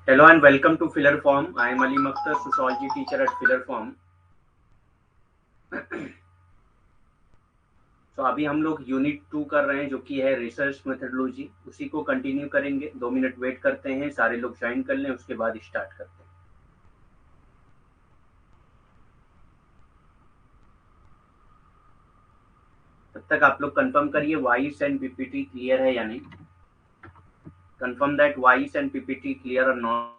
Hello and welcome to Filler Form. I am Ali Makhtar, sociology teacher at Filler Form. तो अभी हम लोग unit 2 कर रहे हैं जो कि है रिसर्च मेथडोलॉजी। उसी को कंटिन्यू करेंगे। 2 मिनट वेट करते हैं, सारे लोग ज्वाइन कर लें, उसके बाद स्टार्ट करते हैं। तब तक आप लोग कंफर्म करिए वॉइस एंड पीपीटी क्लियर है या नहीं। Confirm that voice and PPT clear और नॉट।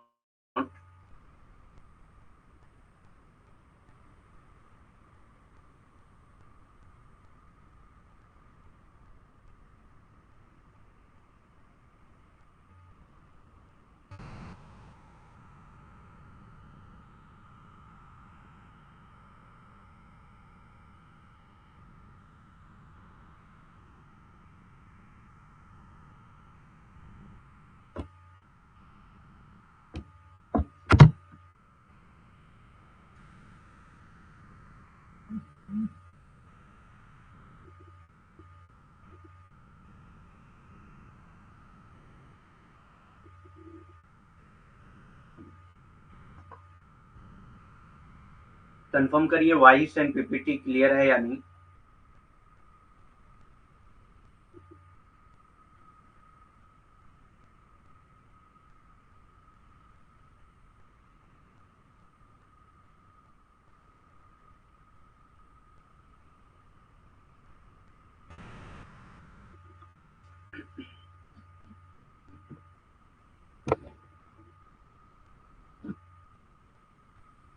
कंफर्म करिए वॉइस एंड पीपीटी क्लियर है या नहीं।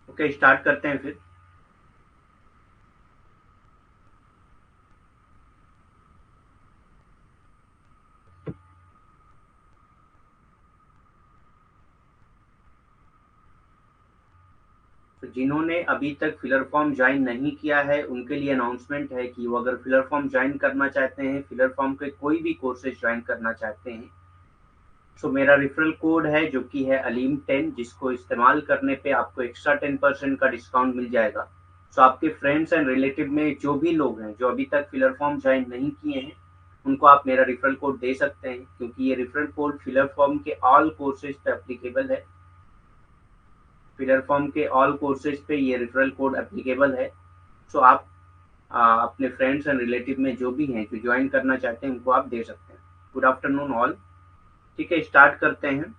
ओके, स्टार्ट करते हैं फिर। तो जिन्होंने अभी तक फिलर फॉर्म ज्वाइन नहीं किया है उनके लिए अनाउंसमेंट है कि वो अगर फिलर फॉर्म ज्वाइन करना चाहते हैं, फिलर फॉर्म के कोई भी कोर्सेज ज्वाइन करना चाहते हैं, तो मेरा रेफरल कोड है जो कि है अलीम10, जिसको इस्तेमाल करने पे आपको एक्स्ट्रा 10% का डिस्काउंट मिल जाएगा। सो आपके फ्रेंड्स एंड रिलेटिव में जो भी लोग हैं जो अभी तक फिलर फॉर्म ज्वाइन नहीं किए हैं, उनको आप मेरा रेफरल कोड दे सकते हैं, क्योंकि ये रेफरल कोड फिलर फॉर्म के ऑल कोर्सेज पे एप्लीकेबल है। फिलर फॉर्म के ऑल कोर्सेज पे ये रेफरल कोड एप्लीकेबल है। सो आप अपने फ्रेंड्स एंड रिलेटिव में जो भी हैं जो ज्वाइन करना चाहते हैं उनको आप दे सकते हैं। Good afternoon all. ठीक है, स्टार्ट करते हैं।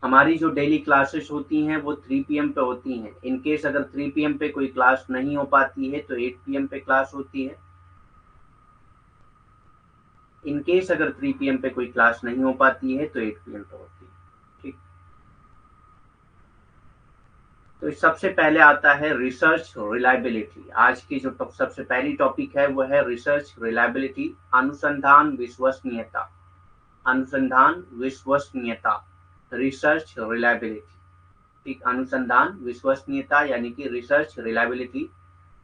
हमारी जो डेली क्लासेस होती हैं वो 3 PM पे होती हैं। इन केस अगर 3 PM पे कोई क्लास नहीं हो पाती है तो 8 PM पे क्लास होती है। इन केस अगर 3 PM पे कोई क्लास नहीं हो पाती है तो 8 PM पे होती है। ठीक, तो सबसे पहले आता है रिसर्च रिलायबिलिटी। आज की जो सबसे पहली टॉपिक है वो है रिसर्च रिलायबिलिटी, अनुसंधान विश्वसनीयता। अनुसंधान विश्वसनीयता, रिसर्च रिलायबिलिटी। ठीक, अनुसंधान विश्वसनीयता यानी कि research reliability.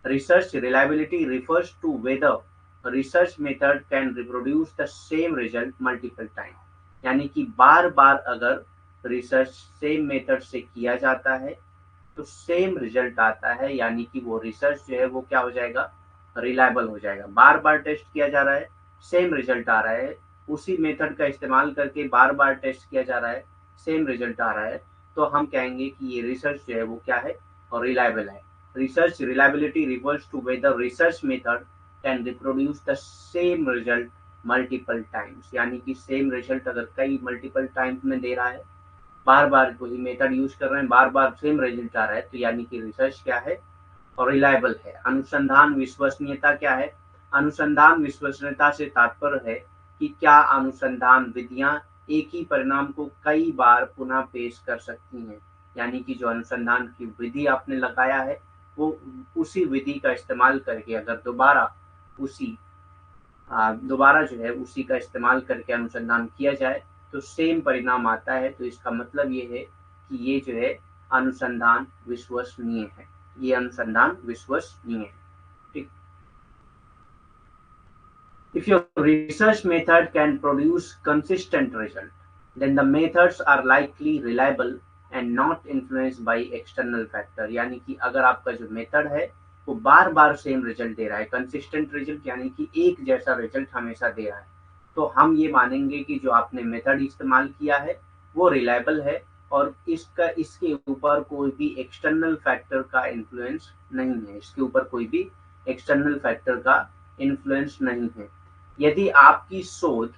Research reliability refers to whether a research method can reproduce the same result multiple times. यानी कि बार बार अगर रिसर्च सेम मेथड से किया जाता है तो सेम रिजल्ट आता है, यानी कि वो रिसर्च जो है वो क्या हो जाएगा, रिलायबल हो जाएगा। बार बार टेस्ट किया जा रहा है, सेम रिजल्ट आ रहा है, उसी मेथड का इस्तेमाल करके बार बार टेस्ट किया जा रहा है, सेम रिजल्ट आ रहा है, तो हम कहेंगे कि ये रिसर्च जो है वो क्या है, और रिलायबल है। Research reliability refers to whether research method can reproduce the same result multiple times. यानी कि सेम रिजल्ट अगर कई मल्टीपल टाइम्स में दे रहा है, बार बार वही मेथड यूज कर रहे हैं, बार बार सेम रिजल्ट आ रहा है, तो यानी कि रिसर्च क्या है, और रिलायबल है। अनुसंधान विश्वसनीयता क्या है? अनुसंधान विश्वसनीयता से तात्पर्य है कि क्या अनुसंधान विधियां एक ही परिणाम को कई बार पुनः पेश कर सकती हैं। यानी कि जो अनुसंधान की विधि आपने लगाया है वो उसी विधि का इस्तेमाल करके अगर दोबारा जो है उसी का इस्तेमाल करके अनुसंधान किया जाए तो सेम परिणाम आता है, तो इसका मतलब ये है कि ये जो है अनुसंधान विश्वसनीय है। ये अनुसंधान विश्वसनीय है। ठीक, if your research method can produce consistent result, then the methods are likely reliable and not influenced by external factor। यानी कि अगर आपका जो मेथड है वो बार बार सेम रिजल्ट दे रहा है, कंसिस्टेंट रिजल्ट यानी कि एक जैसा रिजल्ट हमेशा दे रहा है, तो हम ये मानेंगे कि जो आपने मेथड इस्तेमाल किया है वो रिलायबल है और इसके ऊपर कोई भी एक्सटर्नल फैक्टर का इन्फ्लुएंस नहीं है, इसके ऊपर कोई भी एक्सटर्नल फैक्टर का इन्फ्लुएंस नहीं है। यदि आपकी शोध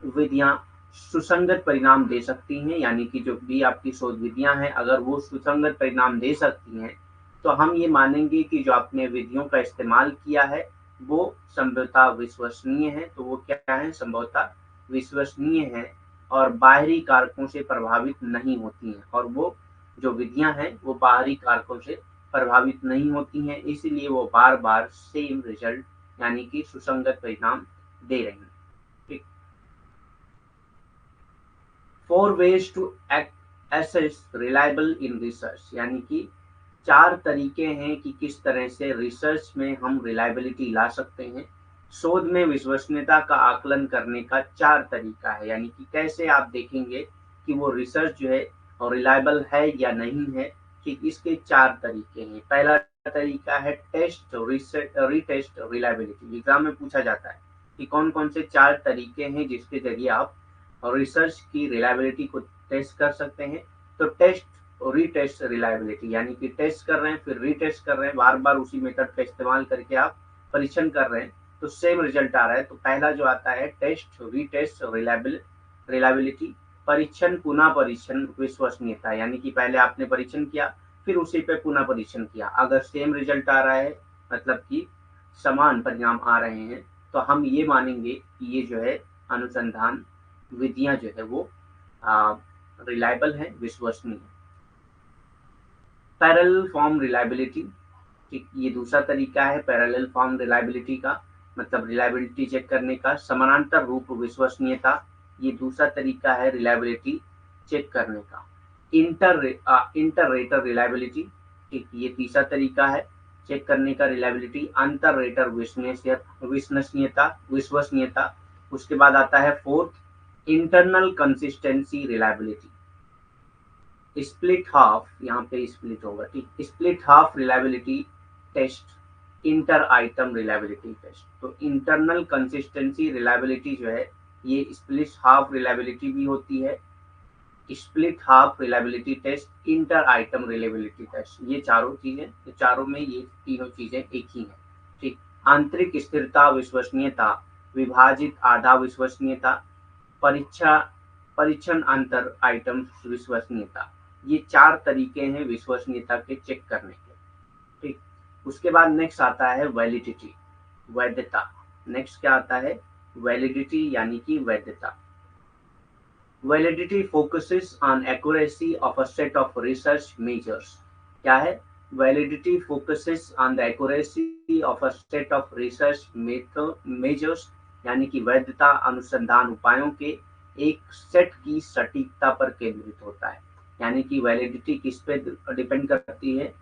विधियां सुसंगत परिणाम दे सकती हैं, यानी कि जो भी आपकी शोध विधियां हैं अगर वो सुसंगत परिणाम दे सकती हैं, तो हम ये मानेंगे कि जो आपने विधियों का इस्तेमाल किया है वो संभवतः विश्वसनीय है। तो वो क्या है, संभवतः विश्वसनीय है और बाहरी कारकों से प्रभावित नहीं होती हैं, और वो जो विधियां हैं वो बाहरी कारकों से प्रभावित नहीं होती हैं, इसलिए वो बार बार सेम रिजल्ट यानी कि सुसंगत परिणाम दे रही हैं। ठीक। 4 ways to assess reliable in research, यानी कि 4 तरीके हैं कि किस तरह से रिसर्च में हम रिलायबिलिटी ला सकते हैं। शोध में विश्वसनीयता का आकलन करने का 4 तरीका है, यानी कि कैसे आप देखेंगे कि वो रिसर्च जो है और रिलायबल है या नहीं है। ठीक, इसके 4 तरीके हैं। पहला तरीका है टेस्ट रीटेस्ट रिलायबिलिटी। एग्जाम में पूछा जाता है कि कौन कौन से 4 तरीके हैं जिसके जरिए आप और रिसर्च की रिलायबिलिटी को टेस्ट कर सकते हैं। तो टेस्ट और रीटेस्ट रिलायबिलिटी, यानी कि टेस्ट कर रहे हैं फिर रीटेस्ट कर रहे हैं, बार बार उसी मेथड का इस्तेमाल करके आप परीक्षण कर रहे हैं तो सेम रिजल्ट आ रहा है। तो पहला जो आता है टेस्ट रीटेस्ट रिलायबिलिटी, परीक्षण पुनः परीक्षण विश्वसनीयता, यानी कि पहले आपने परीक्षण किया फिर उसी पे पुनः परीक्षण किया, अगर सेम रिजल्ट आ रहा है मतलब कि समान परिणाम आ रहे हैं तो हम ये मानेंगे कि ये जो है अनुसंधान विधियां जो है वो रिलायबल है, विश्वसनीय है। पैरेलल फॉर्म रिलायबिलिटी, ठीक, ये दूसरा तरीका है पैरेलल फॉर्म रिलायबिलिटी का, मतलब रिलायबिलिटी चेक करने का। समानांतर रूप विश्वसनीयता, ये दूसरा तरीका है रिलायबिलिटी चेक करने का। इंटर रेटर रिलायबिलिटी, ठीक, ये तीसरा तरीका है चेक करने का रिलायबिलिटी। अंतर रेटर विश्वसनीयता। उसके बाद आता है fourth internal consistency reliability. Split half, यहाँ पे स्प्लिट होगा, ठीक, split half reliability test, inter item reliability test. तो इंटरनल कंसिस्टेंसी रिलायबिलिटी जो है ये स्प्लिट हाफ रिलायबिलिटी भी होती है, split half reliability test, inter item reliability test, ये चारों चीजें, तो चारों में ये तीनों चीजें एक ही हैं। ठीक, आंतरिक स्थिरता विश्वसनीयता, विभाजित आधा विश्वसनीयता, परीक्षण अंतर आइटम विश्वसनीयता, ये 4 तरीके हैं विश्वसनीयता के चेक करने के। ठीक, उसके बाद नेक्स्ट आता है वैलिडिटी, वैधता। नेक्स्ट क्या आता है, वैलिडिटी यानी कि वैधता। Validity focuses on accuracy of a set of research measures. क्या है, validity focuses on the accuracy of a set of research measures, यानी कि वैधता अनुसंधान उपायों के एक सेट की सटीकता पर केंद्रित होता है। यानी कि वैलिडिटी किस पे डिपेंड करती है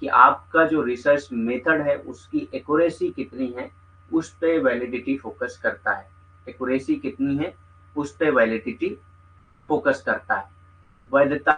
कि आपका जो रिसर्च मेथड है उसकी एक्यूरेसी कितनी है, उस पे वैलिडिटी फोकस करता है। एक्यूरेसी कितनी है उस पे वैलिडिटी फोकस करता है। वैधता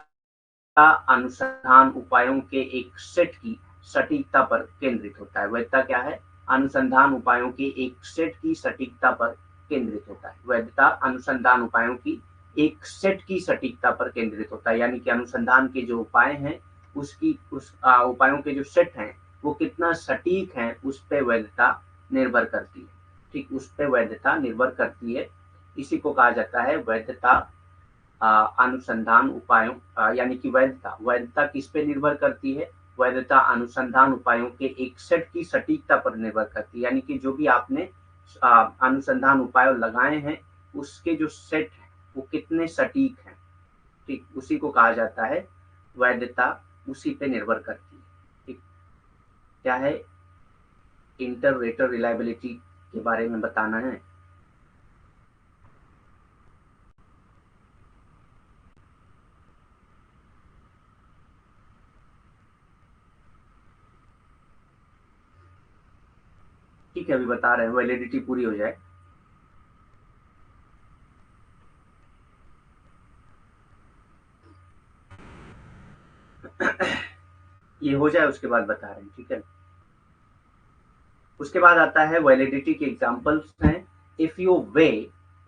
अनुसंधान उपायों के एक सेट की सटीकता पर केंद्रित होता है। वैधता क्या है, अनुसंधान उपायों के एक सेट की सटीकता पर केंद्रित होता है। वैधता अनुसंधान उपायों की एक सेट की सटीकता पर केंद्रित होता है, यानी कि अनुसंधान के जो उपाय हैं उसकी उपायों के जो सेट हैं वो कितना सटीक है उस पर वैधता निर्भर करती है। ठीक, उस पर वैधता निर्भर करती है। इसी को कहा जाता है वैधता अनुसंधान उपायों, यानी कि वैधता किस पे निर्भर करती है, वैधता अनुसंधान उपायों के एक सेट की सटीकता पर निर्भर करती है। यानी कि जो भी आपने अनुसंधान उपाय लगाए हैं उसके जो सेट है वो कितने सटीक हैं, ठीक, उसी को कहा जाता है वैधता, उसी पे निर्भर करती है। ठीक, क्या है, इंटर रेटर रिलायबिलिटी के बारे में बताना है। ठीक है, अभी बता रहे हैं, वैलिडिटी पूरी हो जाए। ये हो जाए उसके बाद बता रहे हैं, ठीक है। उसके बाद आता है वैलिडिटी के एग्जांपल्स हैं। If you weigh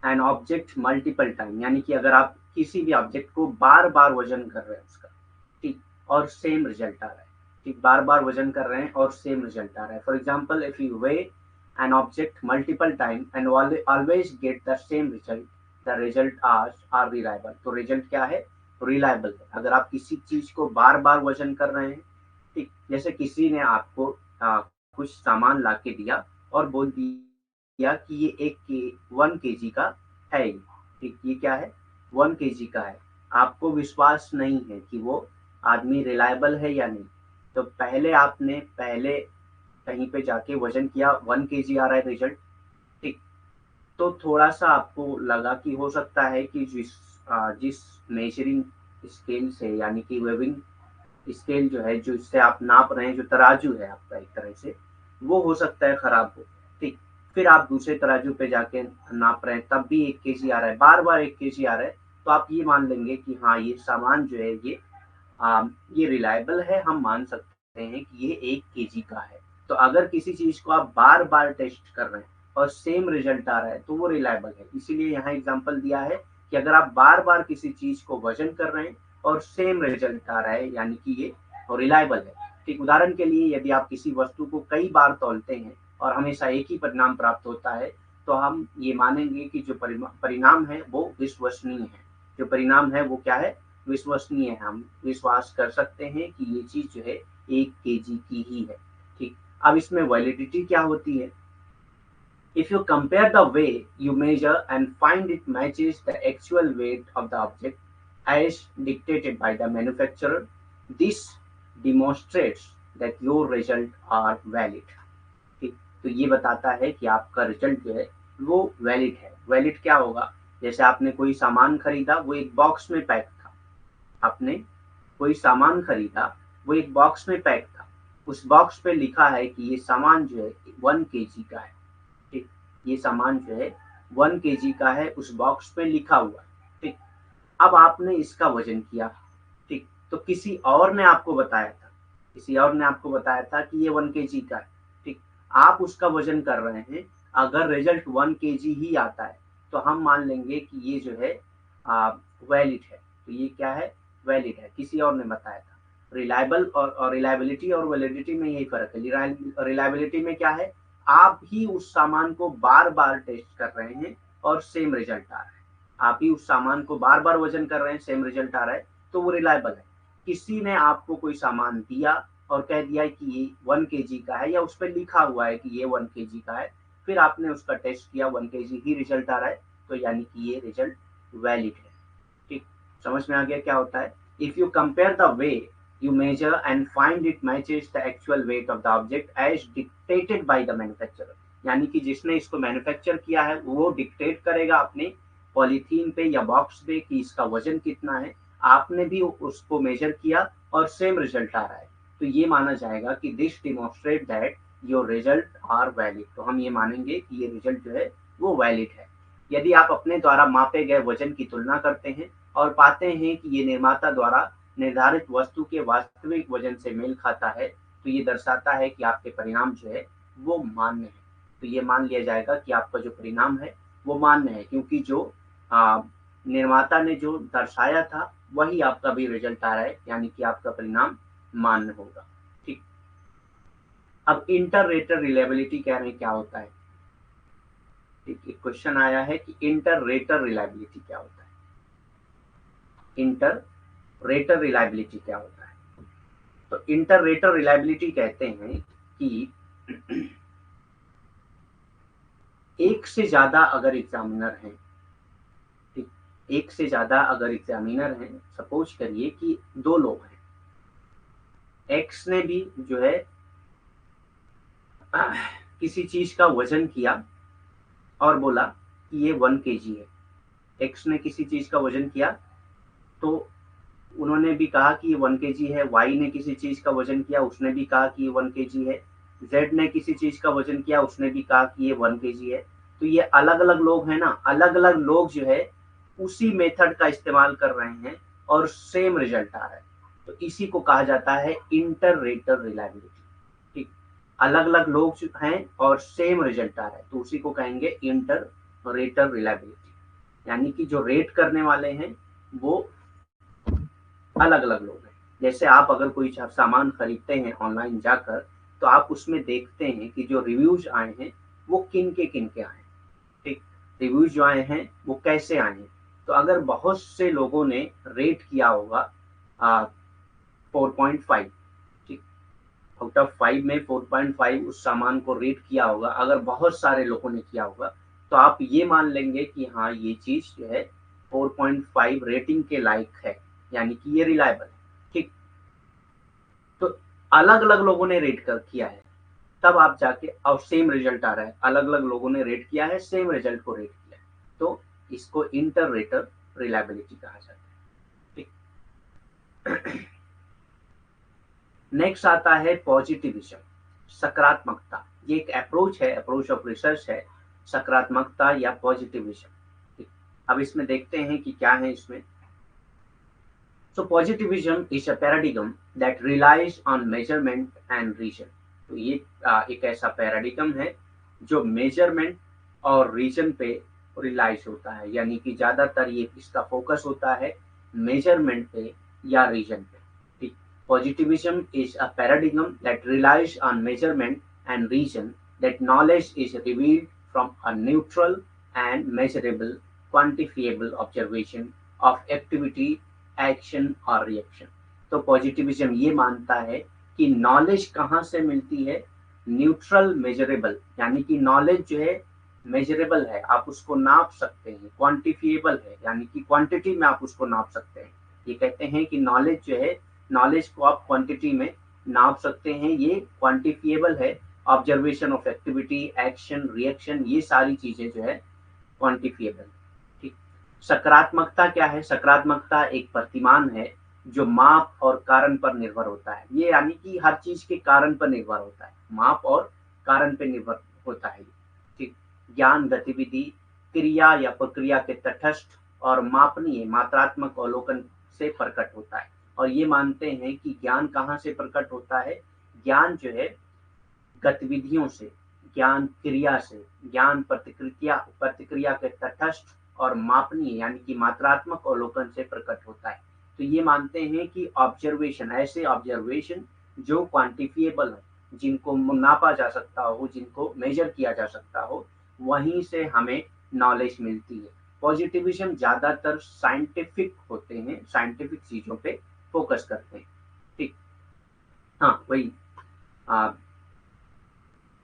an object multiple time, यानी कि अगर आप किसी भी ऑब्जेक्ट को बार बार वजन कर रहे हैं उसका, ठीक, और सेम रिजल्ट आ रहा है, ठीक, बार बार वजन कर रहे हैं और सेम रिजल्ट आ रहा है। For example, if you weigh an object multiple time and always get the same result, the result are reliable. तो रिजल्ट क्या है? रिलायबल है। अगर आप किसी चीज को बार बार वजन कर रहे हैं, ठीक, जैसे किसी ने आपको कुछ सामान ला के दिया और बोल दिया कि ये 1 kg का है, ठीक, ये क्या है? 1 kg का है। आपको विश्वास नहीं है कि वो आदमी रिलायबल है या नहीं, तो पहले कहीं पे जाके वजन किया, 1 kg आ रहा है रिजल्ट, ठीक, तो थोड़ा सा आपको लगा कि हो सकता है कि जिस मेजरिंग स्केल से, यानी कि वेविंग स्केल जो है, जो इससे आप नाप रहे हैं, जो तराजू है आपका एक तरह से, वो हो सकता है खराब हो, ठीक। फिर आप दूसरे तराजू पे जाके नाप रहे हैं, तब भी 1 kg आ रहा है, बार बार 1 kg आ रहा है, तो आप ये मान लेंगे कि हाँ, ये सामान जो है ये रिलायबल है, हम मान सकते हैं कि ये 1 kg का है। तो अगर किसी चीज को आप बार बार टेस्ट कर रहे हैं और सेम रिजल्ट आ रहा है, तो वो रिलायबल है। इसीलिए यहाँ एग्जाम्पल दिया है कि अगर आप बार बार किसी चीज को वजन कर रहे हैं और सेम रिजल्ट आ रहा है, यानी कि ये रिलायबल है, ठीक। उदाहरण के लिए, यदि आप किसी वस्तु को कई बार तौलते हैं और हमेशा एक ही परिणाम प्राप्त होता है, तो हम ये मानेंगे कि जो परिणाम है वो विश्वसनीय है। जो परिणाम है वो क्या है? विश्वसनीय है। हम विश्वास कर सकते हैं कि ये चीज जो है 1 kg की ही है, ठीक। अब इसमें वैलिडिटी क्या होती है? If you compare the way you measure and find it matches the actual weight of the object as dictated by the manufacturer, this demonstrates that your result are valid. ठीक, तो ये बताता है कि आपका रिजल्ट जो है वो वैलिड है। वैलिड क्या होगा? जैसे आपने कोई सामान खरीदा, वो एक बॉक्स में पैक था। आपने कोई सामान खरीदा, वो एक बॉक्स में पैक था। उस बॉक्स पे लिखा है कि ये सामान जो है 1 kg का है, ठीक। ये सामान जो है 1 kg का है, उस बॉक्स पे लिखा हुआ है, ठीक। अब आपने इसका वजन किया, ठीक, तो किसी और ने आपको बताया था कि ये 1 kg का है, ठीक। आप उसका वजन कर रहे हैं, अगर रिजल्ट 1 kg ही आता है, तो हम मान लेंगे कि ये जो है वैलिड है। तो ये क्या है? वैलिड है, किसी और ने बताया था। रिलायबल और रिलायबिलिटी और वैलिडिटी में यही फर्क है। रिलायबिलिटी में क्या है? आप ही उस सामान को बार बार टेस्ट कर रहे हैं और सेम रिजल्ट आ रहा है। आप ही उस सामान को बार बार वजन कर रहे हैं, सेम रिजल्ट आ रहा है, तो वो रिलायबल है। किसी ने आपको कोई सामान दिया और कह दिया कि ये 1 kg का है, या उस पर लिखा हुआ है कि ये 1 kg का है, फिर आपने उसका टेस्ट किया, 1 kg ही रिजल्ट आ रहा है, तो यानी कि ये रिजल्ट वैलिड है, ठीक। समझ में आ गया क्या होता है? If you compare the way you measure and find it matches the actual weight of the object as dictated by the manufacturer, यानी कि जिसने इसको मैन्युफैक्चर किया है वो डिक्टेट करेगा अपने पॉलीथीन पे या बॉक्स पे कि इसका वजन कितना है। आपने भी उसको मेजर किया और सेम रिजल्ट आ रहा है, तो ये माना जाएगा कि this demonstrate that your result are valid. तो हम ये मानेंगे कि ये रिजल्ट जो है वो वैलिड है। यदि आप अपने द्वारा मापे गए वजन की तुलना करते हैं और पाते हैं कि ये निर्माता द्वारा निर्धारित वस्तु के वास्तविक वजन से मेल खाता है, तो ये दर्शाता है कि आपके परिणाम जो है वो मान्य है। तो ये मान लिया जाएगा कि आपका जो परिणाम है वो मान्य है, क्योंकि जो निर्माता ने जो दर्शाया था वही आपका भी रिजल्ट आ रहा है, यानी कि आपका परिणाम मान्य होगा, ठीक। अब इंटर रेटर रिलायबिलिटी कह रहे हैं क्या होता है, ठीक। एक क्वेश्चन आया है कि इंटर रेटर रिलायबिलिटी क्या होता है। इंटर रेटर रिलायबिलिटी क्या होता है? तो इंटर रेटर रिलायबिलिटी कहते हैं कि एक से ज्यादा अगर एग्जामिनर हैं, ठीक, एक से ज्यादा अगर एग्जामिनर हैं, सपोज करिए कि 2 लोग हैं, एक्स ने भी जो है किसी चीज का वजन किया और बोला कि ये 1 kg है। एक्स ने किसी चीज का वजन किया, तो उन्होंने भी कहा कि ये 1 kg है। वाई ने किसी चीज का वजन किया, उसने भी कहा कि ये 1 kg है। जेड ने किसी चीज का वजन किया, उसने भी कहा कि ये 1 kg है। तो ये अलग अलग लोग हैं ना, अलग अलग लोग जो है उसी मेथड का इस्तेमाल कर रहे हैं और सेम रिजल्ट आ रहा है, तो इसी को कहा जाता है इंटर रेटर रिलायबिलिटी, ठीक। अलग अलग लोग जो हैं और सेम रिजल्ट आ रहा है, तो उसी को कहेंगे इंटर रेटर रिलायबिलिटी। यानी कि जो रेट करने वाले हैं वो अलग अलग लोग हैं। जैसे आप अगर कोई सामान खरीदते हैं ऑनलाइन जाकर, तो आप उसमें देखते हैं कि जो रिव्यूज आए हैं वो किन के आए हैं। ठीक, रिव्यूज जो आए हैं वो कैसे आए हैं। तो अगर बहुत से लोगों ने रेट किया होगा 4.5, ठीक, आउट ऑफ 5 में 4.5 उस सामान को रेट किया होगा, अगर बहुत सारे लोगों ने किया होगा, तो आप ये मान लेंगे कि हाँ ये चीज जो है 4.5 रेटिंग के लायक है, यानी कि ये रिलायबल है। ठीक, तो अलग अलग लोगों ने रेट कर किया है, तब आप जाके और सेम रिजल्ट आ रहा है, अलग अलग लोगों ने रेट किया है, सेम रिजल्ट को रेट किया है, तो इसको इंटर रेटर रिलायबिलिटी कहा जाता है। ठीक, नेक्स्ट आता है पॉजिटिविज्म, सकारात्मकता। ये एक अप्रोच है, अप्रोच ऑफ रिसर्च है, सकारात्मकता या पॉजिटिविज्म। ठीक, अब इसमें देखते हैं कि क्या है इसमें। So positivism is a paradigm that relies on measurement and reason. तो ये एक ऐसा पैराडिगम है जो मेजरमेंट और रीजन पे रिलाइज होता है, यानी कि ज्यादातर ये इसका फोकस होता है मेजरमेंट पे या रीजन पे। ठीक, positivism is a paradigm that relies on measurement and reason, that knowledge is revealed from a neutral and measurable quantifiable observation of activity, action और रिएक्शन। तो पॉजिटिविज्म ये मानता है कि नॉलेज कहाँ से मिलती है, न्यूट्रल मेजरेबल, यानी कि नॉलेज जो है मेजरेबल है, आप उसको नाप सकते हैं, क्वांटिफिएबल है, यानी कि क्वांटिटी में आप उसको नाप सकते हैं। ये कहते हैं कि नॉलेज जो है, नॉलेज को आप क्वांटिटी में नाप सकते हैं, ये क्वांटिफिएबल है। Observation of activity, action, reaction, ये सारी चीजें जो है क्वांटिफिएबल। ठीक, सकारात्मकता क्या है? सकारात्मकता एक प्रतिमान है जो माप और कारण पर निर्भर होता है। ये यानी कि हर चीज के कारण पर निर्भर होता है, माप और कारण पर निर्भर होता है। ठीक, ज्ञान गतिविधि, क्रिया या प्रक्रिया के तटस्थ और मापनीय मात्रात्मक अवलोकन से प्रकट होता है। और ये मानते हैं कि ज्ञान कहाँ से प्रकट होता है? ज्ञान जो है गतिविधियों से, ज्ञान क्रिया से, ज्ञान प्रतिक्रिया प्रतिक्रिया के तटस्थ और मापनीय यानी कि मात्रात्मक अवलोकन से प्रकट होता है। तो ये मानते हैं कि ऑब्जर्वेशन, ऐसे ऑब्जर्वेशन जो क्वांटिफिएबल हो, जिनको नापा जा सकता हो, जिनको मेजर किया जा सकता हो, वहीं से हमें नॉलेज मिलती है। पॉजिटिविज्म ज्यादातर साइंटिफिक होते हैं, साइंटिफिक चीजों पे फोकस करते हैं। ठीक, हाँ वही,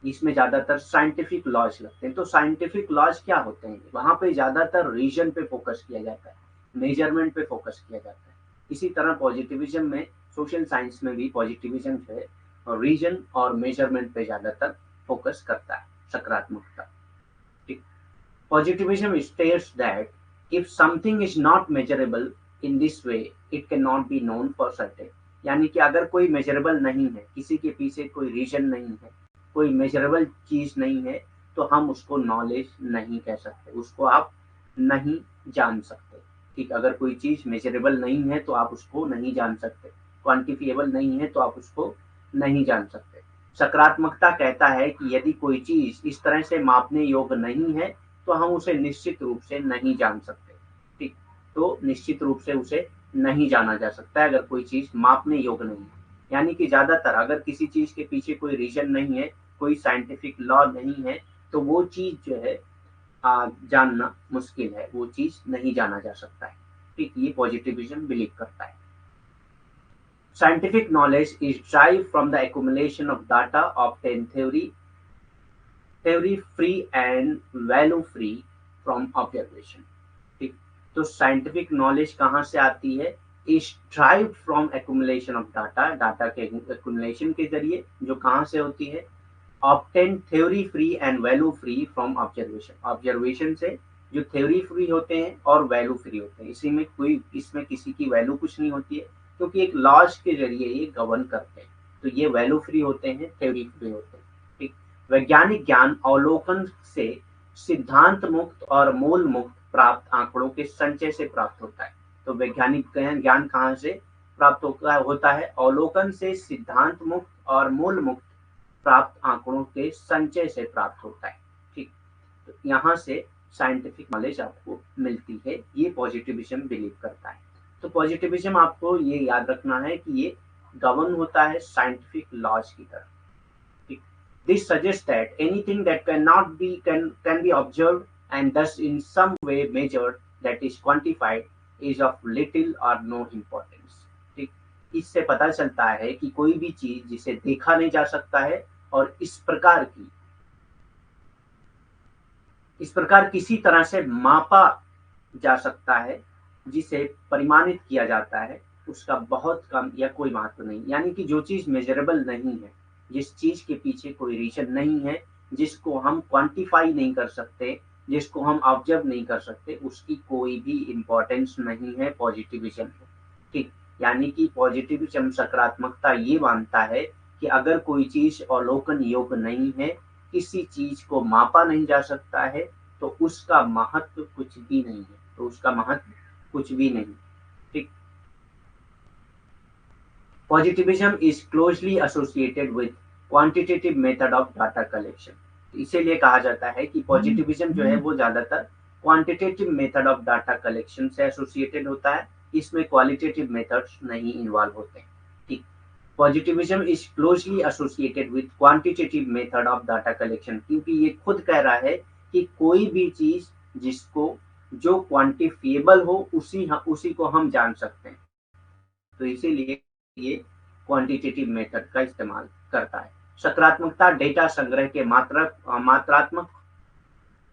इसमें ज्यादातर साइंटिफिक लॉज लगते हैं। तो साइंटिफिक लॉज क्या होते हैं? वहां पे ज्यादातर रीजन पे फोकस किया जाता है, मेजरमेंट पे फोकस किया जाता है। इसी तरह पॉजिटिविज्म में, सोशल साइंस में भी पॉजिटिविज्म जो है रीजन और मेजरमेंट पे ज्यादातर फोकस करता है, सकारात्मकता। ठीक, positivism states that if something is not measurable in this way it can not be known for certain. यानी कि अगर कोई मेजरेबल नहीं है, किसी के पीछे कोई रीजन नहीं है, कोई मेजरेबल चीज नहीं है, तो हम उसको नॉलेज नहीं कह सकते, उसको आप नहीं जान सकते। ठीक, अगर कोई चीज मेजरेबल नहीं है तो आप उसको नहीं जान सकते, क्वांटिफिएबल नहीं है तो आप उसको नहीं जान सकते। सकारात्मकता कहता है कि यदि कोई चीज इस तरह से मापने योग्य नहीं है तो हम उसे निश्चित रूप से नहीं जान सकते। ठीक, तो निश्चित रूप से उसे नहीं जाना जा सकता है अगर कोई चीज मापने योग्य नहीं है। यानी कि ज्यादातर अगर किसी चीज के पीछे कोई रीजन नहीं है, कोई साइंटिफिक लॉ नहीं है, तो वो चीज जो है जानना मुश्किल है, वो चीज नहीं जाना जा सकता है। ठीक, ये पॉजिटिविज्म बिलीव करता है। Scientific knowledge is derived from the accumulation of data obtained theory free and value free from observation। ठीक, तो साइंटिफिक नॉलेज कहाँ से आती है? Is drive from accumulation of data, data के एक्यूमुलेशन के जरिए, जो कहाँ से होती है? Obtain theory free and value free from observation, observation से जो थ्योरी फ्री होते हैं और वैल्यू फ्री होते हैं। इसी में कोई, इसमें किसी की वैल्यू कुछ नहीं होती है, क्योंकि एक लॉज के जरिए ये गवर्न करते हैं। तो ये वैल्यू फ्री होते हैं, थ्योरी फ्री होते हैं। ठीक, वैज्ञानिक ज्ञान अवलोकन से सिद्धांत मुक्त और मूल मुक्त प्राप्त आंकड़ों के संचय से प्राप्त होता है। तो वैज्ञानिक ज्ञान कहाँ से प्राप्त होता है? अवलोकन से, सिद्धांत मुक्त और मूल मुक्त प्राप्त आंकड़ों के संचय से प्राप्त होता है। ठीक, तो यहाँ से साइंटिफिक नॉलेज आपको मिलती है, ये पॉजिटिविज्म बिलीव करता है। तो पॉजिटिविज्म आपको ये याद रखना है कि ये गवर्न होता है साइंटिफिक लॉज की तरह। This suggests that anything that cannot be can be observed and thus in some way measured, that is quantified, is of little or no importance। ठीक, इससे पता चलता है कि कोई भी चीज जिसे देखा नहीं जा सकता है और इस प्रकार किसी तरह से मापा जा सकता है, जिसे परिमाणित किया जाता है, उसका बहुत कम या कोई महत्व नहीं। यानी कि जो चीज मेजरेबल नहीं है, जिस चीज के पीछे कोई रीजन नहीं है, जिसको हम क्वांटिफाई नहीं कर सकते, जिसको हम ऑब्जर्व नहीं कर सकते, उसकी कोई भी इम्पोर्टेंस नहीं है पॉजिटिविज्म में। ठीक, यानी कि पॉजिटिविज्म सकारात्मकता ये मानता है कि अगर कोई चीज अवलोकन योग्य नहीं है, किसी चीज को मापा नहीं जा सकता है, तो उसका महत्व कुछ भी नहीं है, तो उसका महत्व कुछ भी नहीं। ठीक, positivism is closely associated with quantitative method of data collection. इसीलिए कहा जाता है कि पॉजिटिविज्म जो है वो ज्यादातर quantitative method of data collection से एसोसिएटेड होता है, इसमें क्वालिटेटिव मेथड्स नहीं इन्वॉल्व होते हैं। ठीक, positivism is closely associated with quantitative method of data collection, क्योंकि ये खुद कह रहा है कि कोई भी चीज जिसको जो क्वांटिफिएबल हो उसी को हम जान सकते हैं, तो इसीलिए ये क्वांटिटेटिव मेथड का इस्तेमाल करता है। सकारात्मकता डेटा संग्रह के मात्रात्मक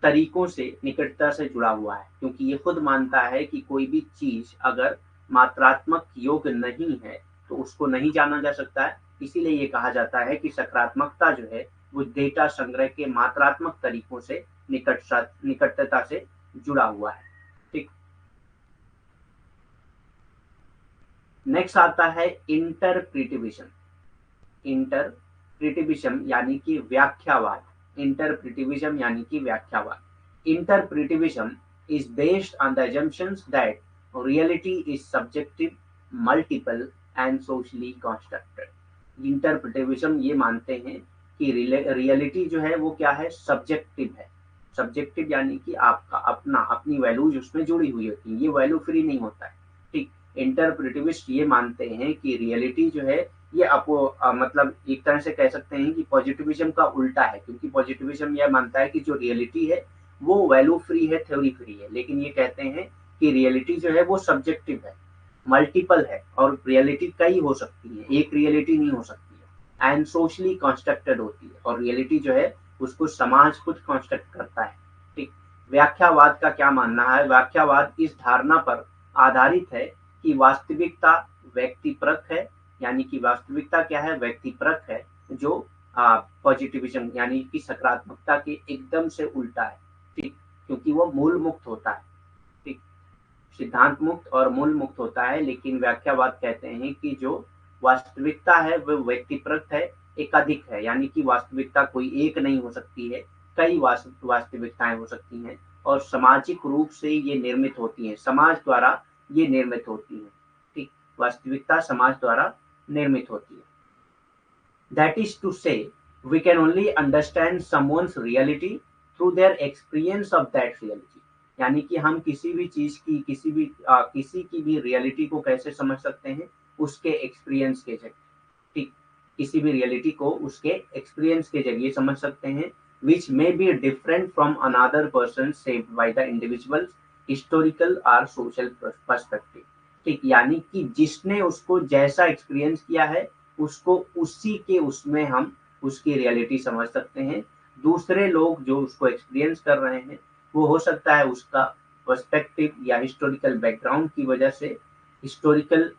तरीकों से निकटता से जुड़ा हुआ है, क्योंकि ये खुद मानता है कि कोई भी चीज अगर मात्रात्मक योग्य नहीं है तो उसको नहीं जाना जा सकता है। इसीलिए ये कहा जाता है कि सकारात्मकता जो है वो डेटा संग्रह के मात्रात्मक तरीकों से निकटता से जुड़ा हुआ है। ठीक, नेक्स्ट आता है इंटरप्रिटिविज्म। इंटरप्रिटिविज्म यानी कि व्याख्यावाद। इंटरप्रिटिविज्म यानी कि व्याख्यावाद। Interpretivism is based on the assumptions that reality is subjective, multiple and socially constructed। Interpretivism ये मानते हैं कि रियलिटी जो है वो क्या है, सब्जेक्टिव है। सब्जेक्टिव यानी कि आपका अपनी वैल्यूज उसमें जुड़ी हुई होती है, ये वैल्यू फ्री नहीं होता है। ठीक, इंटरप्रेटिविस्ट ये मानते हैं कि रियलिटी जो है ये आपको मतलब एक तरह से कह सकते हैं कि पॉजिटिविज्म का उल्टा है, क्योंकि पॉजिटिविज्म यह मानता है कि जो रियलिटी है वो वैल्यू फ्री है, थ्योरी फ्री है, लेकिन ये कहते हैं कि रियलिटी जो है वो सब्जेक्टिव है, मल्टीपल है, और रियलिटी कई हो सकती है, एक रियलिटी नहीं हो सकती है, एंड सोशली कंस्ट्रक्टेड होती है, और रियलिटी जो है उसको समाज खुद कंस्ट्रक्ट करता है। ठीक, व्याख्यावाद का क्या मानना है? व्याख्यावाद इस धारणा पर आधारित है कि वास्तविकता व्यक्तिपरक है, यानी कि वास्तविकता क्या है, व्यक्तिपरक है, जो पॉजिटिविज्म यानी कि सकारात्मकता के एकदम से उल्टा है। ठीक, क्योंकि वो मूल मुक्त होता है। ठीक, सिद्धांत मुक्त और मूल मुक्त होता है, लेकिन व्याख्यावाद कहते हैं कि जो वास्तविकता है वो व्यक्तिपरक है, एकाधिक है, यानी कि वास्तविकता कोई एक नहीं हो सकती है, कई वास्तविकताएं हो सकती हैं, और सामाजिक रूप से ये निर्मित होती हैं, समाज द्वारा ये निर्मित होती है। ठीक, वास्तविकता समाज द्वारा निर्मित होती है। That is to say we can only understand someone's reality through their experience of that reality. यानी कि हम किसी भी चीज की किसी की भी रियलिटी को कैसे समझ सकते हैं, उसके एक्सपीरियंस के जरिए। ठीक, किसी भी रियलिटी को उसके एक्सपीरियंस के जरिए समझ सकते हैं, which may be different from another person shaped by the individual's historical or social perspective। ठीक, यानी कि जिसने उसको जैसा एक्सपीरियंस किया है उसको उसी के उसमें हम उसकी रियलिटी समझ सकते हैं। दूसरे लोग जो उसको एक्सपीरियंस कर रहे हैं वो हो सकता है उसका पर्सपेक्टिव या हिस्टोरिकल बैकग्राउंड की वजह से, हिस्टोरिकल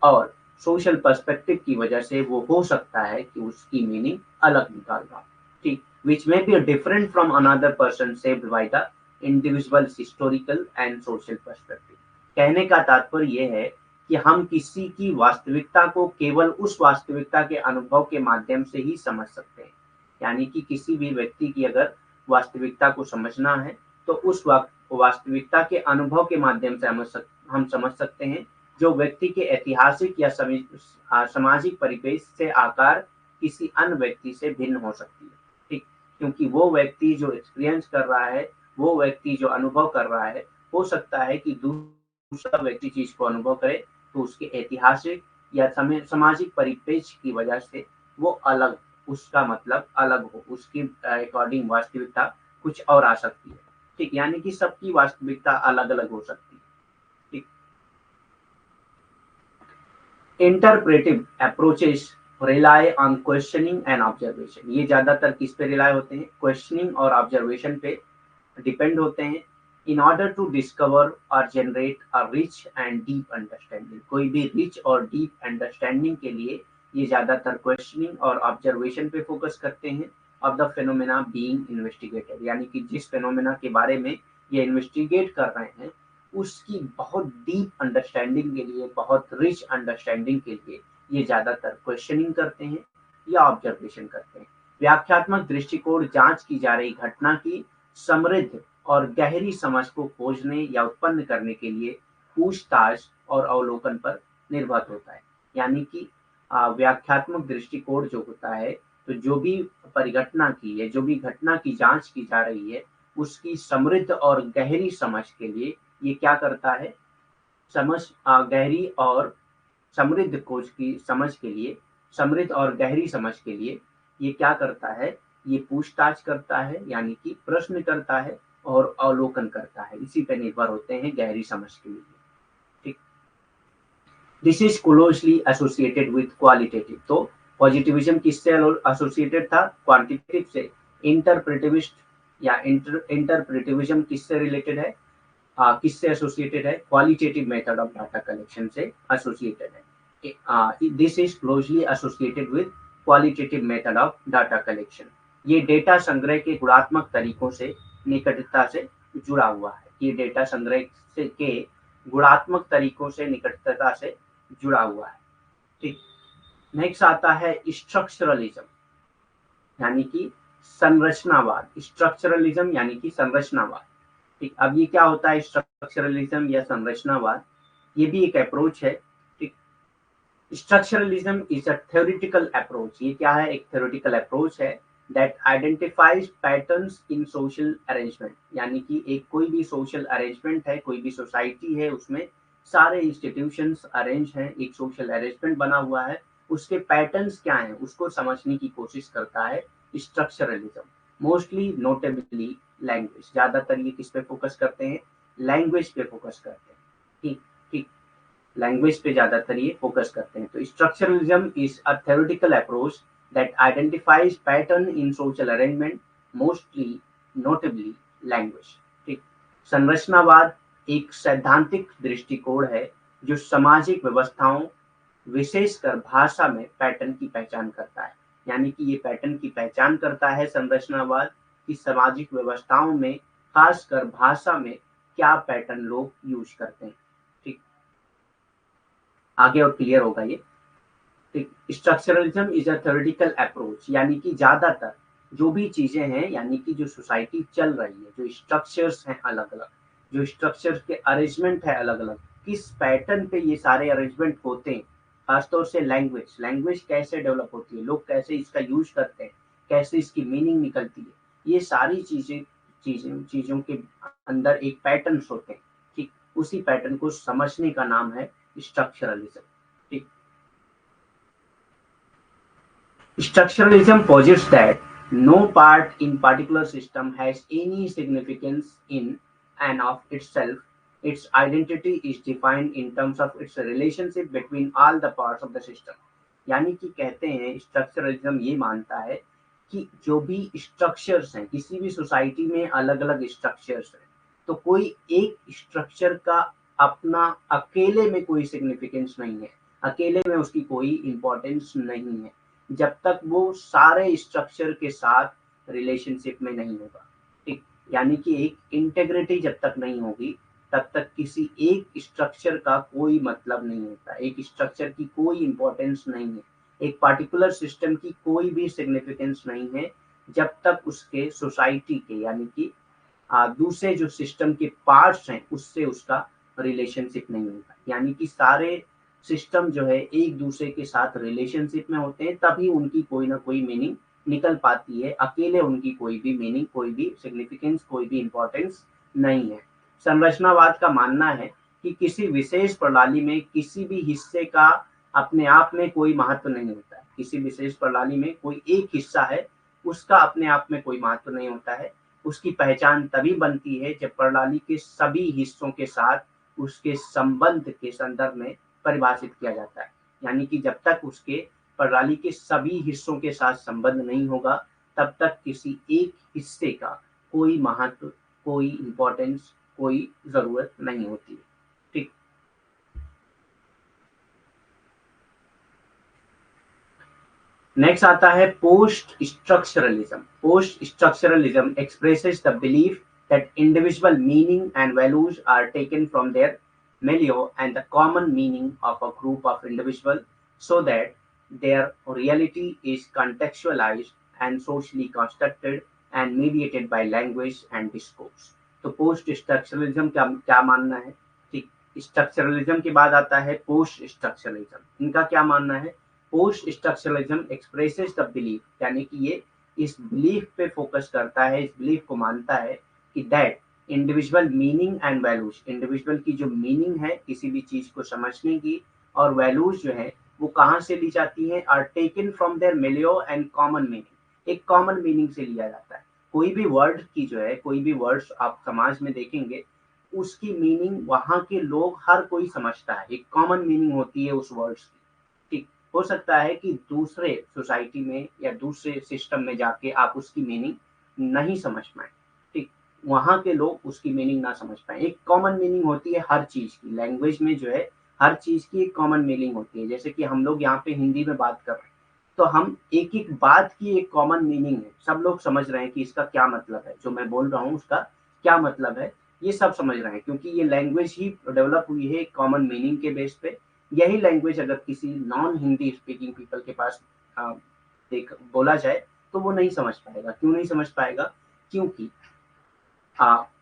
और सोशल पर्सपेक्टिव की वजह से वो हो सकता है कि उसकी मीनिंग अलग निकाल रहा। ठीक, which may be different from another person shaped by the individual's historical and social perspective। कहने का तात्पर्य यह है कि हम किसी की वास्तविकता को केवल उस वास्तविकता के अनुभव के माध्यम से ही समझ सकते हैं। यानी कि किसी भी व्यक्ति की अगर वास्तविकता को समझना है तो उस वास्तविकता के अनुभव के माध्यम से हम समझ सकते हैं, जो व्यक्ति के ऐतिहासिक या सामाजिक परिवेश से आकार किसी अन्य व्यक्ति से भिन्न हो सकती है। ठीक, क्योंकि वो व्यक्ति जो एक्सपीरियंस कर रहा है वो व्यक्ति जो अनुभव कर रहा है, हो सकता है कि दूसरा व्यक्ति चीज को अनुभव करे तो उसके ऐतिहासिक या सामाजिक परिप्रेक्ष्य की वजह से वो अलग, उसका मतलब अलग हो, उसकी अकॉर्डिंग वास्तविकता कुछ और आ सकती है। ठीक, यानी कि सबकी वास्तविकता अलग अलग हो सकती है। ठीक, interpretive approaches rely on questioning and observation. ये ज्यादातर किस पे रिलाई होते हैं? क्वेश्चनिंग और ऑब्जर्वेशन पे डिपेंड होते हैं। इन ऑर्डर टू डिस्कवर और generate a rich and deep understanding, कोई भी रिच और डीप अंडरस्टैंडिंग के लिए ये ज्यादातर क्वेश्चनिंग और ऑब्जर्वेशन पे फोकस करते हैं of the phenomena being investigated, यानी कि जिस फेनोमेना के बारे में ये इन्वेस्टिगेट कर रहे हैं उसकी बहुत डीप अंडरस्टैंडिंग के लिए, बहुत रिच अंडरस्टैंडिंग के लिए ये ज्यादातर क्वेश्चनिंग करते हैं या ऑब्जर्वेशन करते हैं। व्याख्यात्मक दृष्टिकोण जांच की जा रही घटना की समृद्ध और गहरी समझ को खोजने या उत्पन्न करने के लिए पूछताछ और अवलोकन पर निर्भर होता है। यानी कि व्याख्यात्मक दृष्टिकोण जो होता है, तो जो भी परिघटना की है, जो भी घटना की जांच की जा रही है, उसकी समृद्ध और गहरी समझ के लिए ये क्या करता है? समझ गहरी और समृद्ध खोज की समझ के लिए, समृद्ध और गहरी समझ के लिए ये क्या करता है? ये पूछताछ करता है, यानी कि प्रश्न करता है और अवलोकन करता है। इसी पे निर्भर होते हैं गहरी समझ के लिए। ठीक, this is closely associated with qualitative. तो पॉजिटिविज्म किससे एसोसिएटेड था? क्वांटिटेटिव से। इंटरप्रेटिविस्ट या इंटरप्रेटिविज्म किससे रिलेटेड है? किससे एसोसिएटेड है? Qualitative method of data collection से एसोसिएटेड है। This is closely associated with qualitative method of data collection. ये डेटा संग्रह के गुणात्मक तरीकों से निकटता से जुड़ा हुआ है। ये डेटा संग्रह से के गुणात्मक तरीकों से निकटता से जुड़ा हुआ है। ठीक, नेक्स्ट आता है स्ट्रक्चरलिज्म, यानी कि संरचनावाद। स्ट्रक्चरलिज्म यानी कि संरचनावाद। ठीक, अब ये क्या होता है स्ट्रक्चरलिज्म या संरचनावाद? ये भी एक अप्रोच है। ठीक, structuralism is a theoretical approach. ये क्या है? एक थ्योरेटिकल अप्रोच है that identifies patterns in social arrangement, यानी कि एक कोई भी सोशल अरेंजमेंट है, कोई भी सोसाइटी है, उसमें सारे इंस्टीट्यूशंस अरेंज हैं, एक सोशल अरेंजमेंट बना हुआ है, उसके पैटर्न्स क्या हैं उसको समझने की कोशिश करता है स्ट्रक्चरलिज्म। मोस्टली नोटेबली लैंग्वेज, ज्यादातर ये किस पे फोकस करते हैं? लैंग्वेज पे फोकस करते हैं। ठीक, ठीक, लैंग्वेज पे ज्यादातर ये फोकस करते हैं। तो structuralism is a theoretical approach that identifies pattern in social arrangement, mostly notably language. ठीक, संरचनावाद एक सैद्धांतिक दृष्टिकोण है जो सामाजिक व्यवस्थाओं, विशेषकर भाषा में पैटर्न की पहचान करता है। यानी कि ये पैटर्न की पहचान करता है संरचनावाद की सामाजिक व्यवस्थाओं में, खासकर भाषा में क्या पैटर्न लोग यूज करते हैं। ठीक, आगे और क्लियर होगा ये। ठीक, structuralism is a theoretical approach, यानी कि ज्यादातर जो भी चीजें हैं, यानी कि जो सोसाइटी चल रही है, जो स्ट्रक्चर्स हैं अलग अलग, जो स्ट्रक्चर के अरेंजमेंट है अलग अलग, किस पैटर्न पे ये सारे अरेंजमेंट होते हैं। खासतौर से लैंग्वेज, लैंग्वेज कैसे डेवलप होती है, लोग कैसे इसका यूज करते हैं, कैसे इसकी मीनिंग निकलती है, ये सारी चीजें चीजों के अंदर एक पैटर्न होते हैं। ठीक, उसी पैटर्न को समझने का नाम है स्ट्रक्चरलिज्म। ठीक, structuralism posits that no part in particular system has any significance in and of itself. Its identity is defined in terms of its relationship between all the parts of the system. यानी कि कहते हैं structuralism ये मानता है कि जो भी स्ट्रक्चर्स हैं, किसी भी सोसाइटी में अलग अलग स्ट्रक्चर्स हैं, तो कोई एक स्ट्रक्चर का अपना अकेले में कोई सिग्निफिकेंस नहीं है, अकेले में उसकी कोई इंपॉर्टेंस नहीं है, जब तक वो सारे स्ट्रक्चर के साथ रिलेशनशिप में नहीं होगा। ठीक, यानी कि एक इंटेग्रिटी जब तक नहीं होगी तब तक किसी एक स्ट्रक्चर का कोई मतलब नहीं होता, एक स्ट्रक्चर की कोई इंपॉर्टेंस नहीं है, एक पार्टिकुलर सिस्टम की कोई भी सिग्निफिकेंस नहीं है जब तक उसके सोसाइटी के, यानी कि दूसरे जो सिस्टम के पार्ट्स हैं उससे उसका रिलेशनशिप नहीं होता। यानी कि सारे सिस्टम जो है एक दूसरे के साथ रिलेशनशिप में होते हैं, तभी उनकी कोई ना कोई मीनिंग निकल पाती है, अकेले उनकी कोई भी मीनिंग, कोई भी सिग्निफिकेंस, कोई भी इंपॉर्टेंस नहीं है। संरचनावाद का मानना है कि किसी विशेष प्रणाली में किसी भी हिस्से का अपने आप में कोई महत्व नहीं होता है। किसी विशेष प्रणाली में कोई एक हिस्सा है, उसका अपने आप में कोई महत्व नहीं होता है। उसकी पहचान तभी बनती है जब प्रणाली के सभी हिस्सों के साथ उसके संबंध के संदर्भ में परिभाषित किया जाता है। यानी कि जब तक उसके प्रणाली के सभी हिस्सों के साथ संबंध नहीं होगा, तब तक किसी एक हिस्से का कोई महत्व, कोई इंपॉर्टेंस, कोई जरूरत नहीं होती है। ठीक। नेक्स्ट आता है post structuralism. Post structuralism expresses the belief that individual meaning and values are taken from their milieu and the common meaning of a group of individuals, so that their reality is contextualized and socially constructed and mediated by language and discourse। तो post structuralism का क्या मानना है? ठीक। Structuralism के बाद आता है पोस्ट स्ट्रक्चरलिज्म। इनका क्या मानना है? Post structuralism expresses the belief, यानी कि ये इस बिलीफ पे फोकस करता है, इस बिलीफ को मानता है कि that individual meaning and values, individual की जो मीनिंग है किसी भी चीज को समझने की, और वैल्यूज जो है वो कहाँ से ली जाती हैं? आर टेकन फ्रॉम देयर मिलियो एंड कॉमन मीनिंग। एक कॉमन मीनिंग से लिया जाता है। कोई भी वर्ड की जो है, कोई भी वर्ड्स आप समाज में देखेंगे, उसकी मीनिंग वहाँ के लोग हर कोई समझता है, एक कॉमन मीनिंग होती है उस वर्ड्स की। ठीक। हो सकता है कि दूसरे सोसाइटी में या दूसरे सिस्टम में जाके आप उसकी मीनिंग नहीं समझ पाए। ठीक। वहाँ के लोग उसकी मीनिंग ना समझ पाए। एक कॉमन मीनिंग होती है हर चीज की, लैंग्वेज में जो है हर चीज की एक कॉमन मीनिंग होती है। जैसे कि हम लोग यहाँ पे हिंदी में बात कर रहे हैं, तो हम एक एक बात की एक कॉमन मीनिंग है, सब लोग समझ रहे हैं कि इसका क्या मतलब है, जो मैं बोल रहा हूँ उसका क्या मतलब है, ये सब समझ रहे हैं, क्योंकि ये लैंग्वेज ही डेवलप हुई है एक कॉमन मीनिंग के बेस पे। यही लैंग्वेज अगर किसी नॉन हिंदी स्पीकिंग पीपल के पास देख बोला जाए तो वो नहीं समझ पाएगा। क्यों नहीं समझ पाएगा? क्योंकि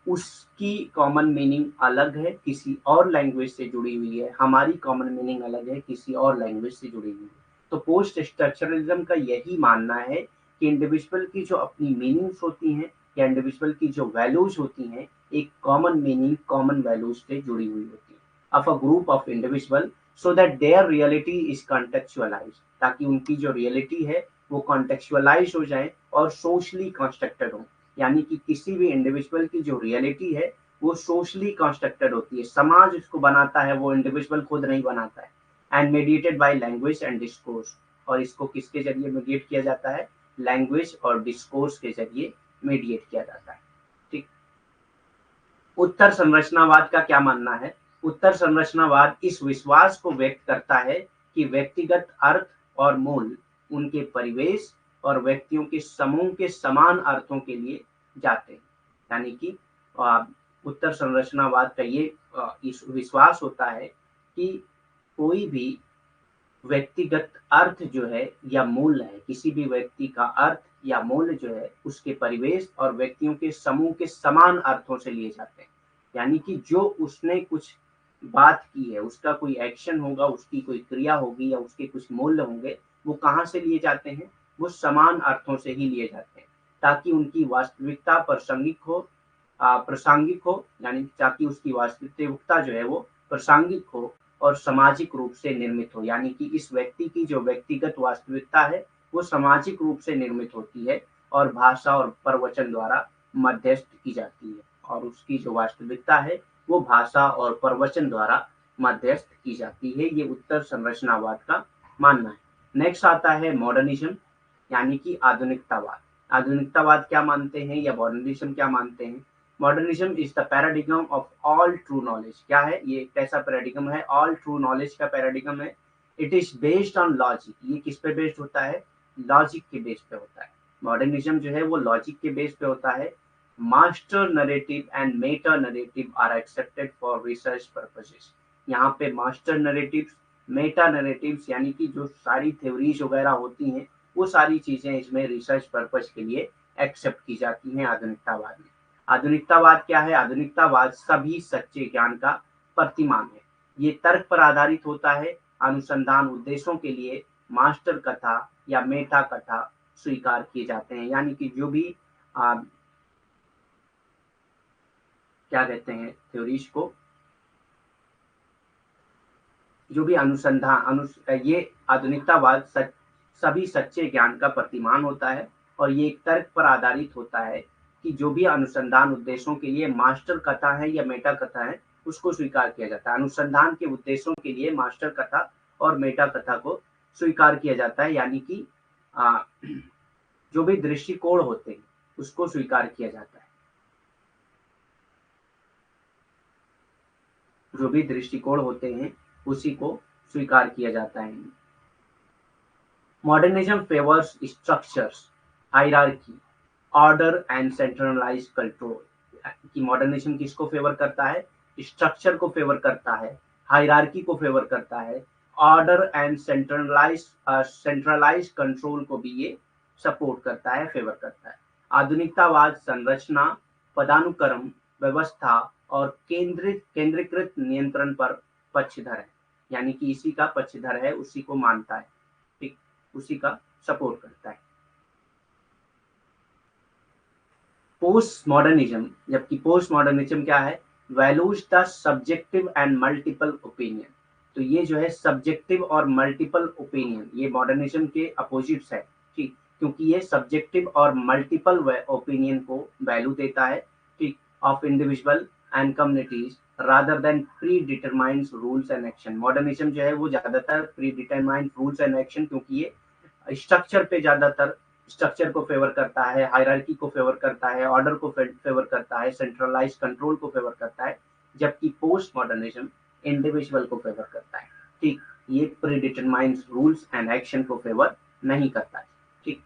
उसकी कॉमन मीनिंग अलग है, किसी और लैंग्वेज से जुड़ी हुई है, हमारी कॉमन मीनिंग अलग है, किसी और लैंग्वेज से जुड़ी हुई है। तो पोस्ट स्ट्रक्चरलिज्म का यही मानना है कि इंडिविजुअल की जो अपनी मीनिंग्स होती हैं या इंडिविजुअल की जो वैल्यूज होती हैं, एक कॉमन मीनिंग, कॉमन वैल्यूज से जुड़ी हुई होती है of a group of individual, so that their reality is contextualized, ताकि उनकी जो रियलिटी है वो कॉन्टेक्चुअलाइज हो जाए और सोशली कंस्ट्रक्टेड हो। यानी कि किसी भी इंडिविजुअल की जो रियलिटी है वो सोशली कंस्ट्रक्टेड होती है, समाज इसको बनाता है, वो इंडिविजुअल खुद नहीं बनाता है। And mediated by language and discourse, और इसको किसके जरिए मीडिएट किया जाता है? लैंग्वेज और डिस्कोर्स के जरिए मीडिएट किया जाता है। ठीक। उत्तर संरचनावाद का क्या मानना है? उत्तर संरचनावाद इस विश्वास को व्यक्त करता है कि व्यक्तिगत अर्थ और मूल उनके परिवेश और व्यक्तियों के समूह के समान अर्थों के लिए जाते हैं। यानी कि उत्तर संरचनावाद का ये इस विश्वास होता है कि कोई भी व्यक्तिगत अर्थ जो है या मूल्य है, किसी भी व्यक्ति का अर्थ या मूल्य जो है उसके परिवेश और व्यक्तियों के समूह के समान अर्थों से लिए जाते हैं। यानी कि जो उसने कुछ बात की है, उसका कोई एक्शन होगा, उसकी कोई क्रिया होगी या उसके कुछ मूल्य होंगे, वो कहाँ से लिए जाते हैं? वो समान अर्थों से ही लिए जाते हैं, ताकि उनकी वास्तविकता प्रासंगिक हो, यानी ताकि उसकी वास्तविकता जो है वो प्रासंगिक हो और सामाजिक रूप से निर्मित हो। यानी कि इस व्यक्ति की जो व्यक्तिगत वास्तविकता है वो सामाजिक रूप से निर्मित होती है और भाषा और प्रवचन द्वारा मध्यस्थ की जाती है, और उसकी जो वास्तविकता है वो भाषा और प्रवचन द्वारा मध्यस्थ की जाती है। ये उत्तर संरचनावाद का मानना है। नेक्स्ट आता है मॉडर्निज्म, यानी कि आधुनिकतावाद। आधुनिकतावाद क्या मानते हैं या मॉडर्निज्म क्या मानते हैं? Modernism is the paradigm of all true knowledge. क्या है ये? एक ऐसा पैराडिगम है, ऑल ट्रू नॉलेज का पैराडिगम है। It is based on logic. ये किस पे बेस्ड होता है? लॉजिक के बेस पे होता है। मॉडर्निज्म जो है वो लॉजिक के बेस पे होता है। Master narrative and meta narrative are accepted for research purposes. यहाँ पे मास्टर नरेटिव, मेटा नरेटिव्स, यानी कि जो सारी थ्योरीज वगैरह होती हैं वो सारी चीजें इसमें रिसर्च पर्पस के लिए एक्सेप्ट की जाती हैं आधुनिकतावाद में। आधुनिकतावाद क्या है? आधुनिकतावाद सभी सच्चे ज्ञान का प्रतिमान है। ये तर्क पर आधारित होता है। अनुसंधान उद्देश्यों के लिए मास्टर कथा या मेटा कथा स्वीकार किए जाते हैं। यानी कि जो भी क्या कहते हैं थ्योरीज को, जो भी अनुसंधान ये आधुनिकतावाद सभी सच्चे ज्ञान का प्रतिमान होता है और ये एक तर्क पर आधारित होता है कि जो भी अनुसंधान उद्देश्यों के लिए मास्टर कथा है या मेटा कथा है उसको स्वीकार किया जाता है। अनुसंधान के उद्देश्यों के लिए मास्टर कथा और मेटा कथा को स्वीकार किया जाता है। यानी कि जो भी दृष्टिकोण होते हैं उसको स्वीकार किया जाता है। जो भी दृष्टिकोण होते हैं उसी को स्वीकार किया जाता है। Modernism favours structures, hierarchy, order and centralised control. कि मॉडर्निज्म किसको फेवर करता है? स्ट्रक्चर को फेवर करता है, हायरार्की को फेवर करता है, ऑर्डर एंड सेंट्रलाइज्ड कंट्रोल को भी ये सपोर्ट करता है, फेवर करता है। आधुनिकतावाद संरचना, पदानुक्रम, व्यवस्था और केंद्रीकृत नियंत्रण पर पक्षधर है। यानी कि इसी का पक्षधर है, उसी को मानता है, ठीक, उसी का सपोर्ट करता है। पोस्ट मॉडर्निज्म, जबकि पोस्ट मॉडर्निज्म क्या है? Values the subjective and multiple opinion. तो ये जो है सब्जेक्टिव और मल्टीपल ओपिनियन, ये मॉडर्निज्म के अपोजिट्स है, ठीक, क्योंकि ये सब्जेक्टिव और मल्टीपल ओपिनियन को वैल्यू देता है, ठीक, of individual and communities rather than pre determined rules and action. Modernism जो है वो ज्यादातर pre determined rules and action, क्योंकि ये स्ट्रक्चर पे ज्यादातर स्ट्रक्चर को फेवर करता है, हायरार्की को फेवर करता है, ऑर्डर को फेवर करता है, सेंट्रलाइज्ड कंट्रोल को फेवर करता है, जबकि पोस्ट मॉडर्निज्म इंडिविजुअल को फेवर करता है, ठीक, ये pre determined rules and action को फेवर नहीं करता है, ठीक।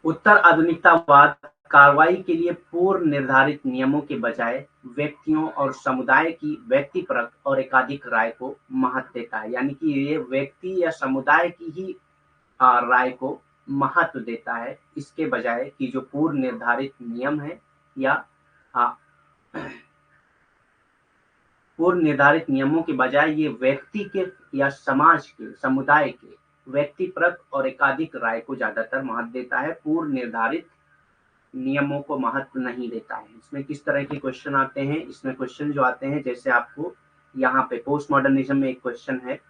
उत्तर आधुनिकतावाद कार्रवाई के लिए पूर्व निर्धारित नियमों के बजाय व्यक्तियों और समुदाय की व्यक्तिपरक और एकाधिक राय को महत्व देता है। यानी कि ये व्यक्ति या समुदाय की ही राय को महत्व देता है, इसके बजाय कि जो पूर्व निर्धारित नियम है या पूर्व निर्धारित नियमों के बजाय ये व्यक्ति के या समाज के, समुदाय के व्यक्तिपरक और एकाधिक राय को ज्यादातर महत्व देता है, पूर्व निर्धारित नियमों को महत्व नहीं देता है। इसमें किस तरह के क्वेश्चन आते हैं? इसमें क्वेश्चन जो आते हैं, जैसे आपको यहाँ पे पोस्ट मॉडर्निज्म में एक क्वेश्चन है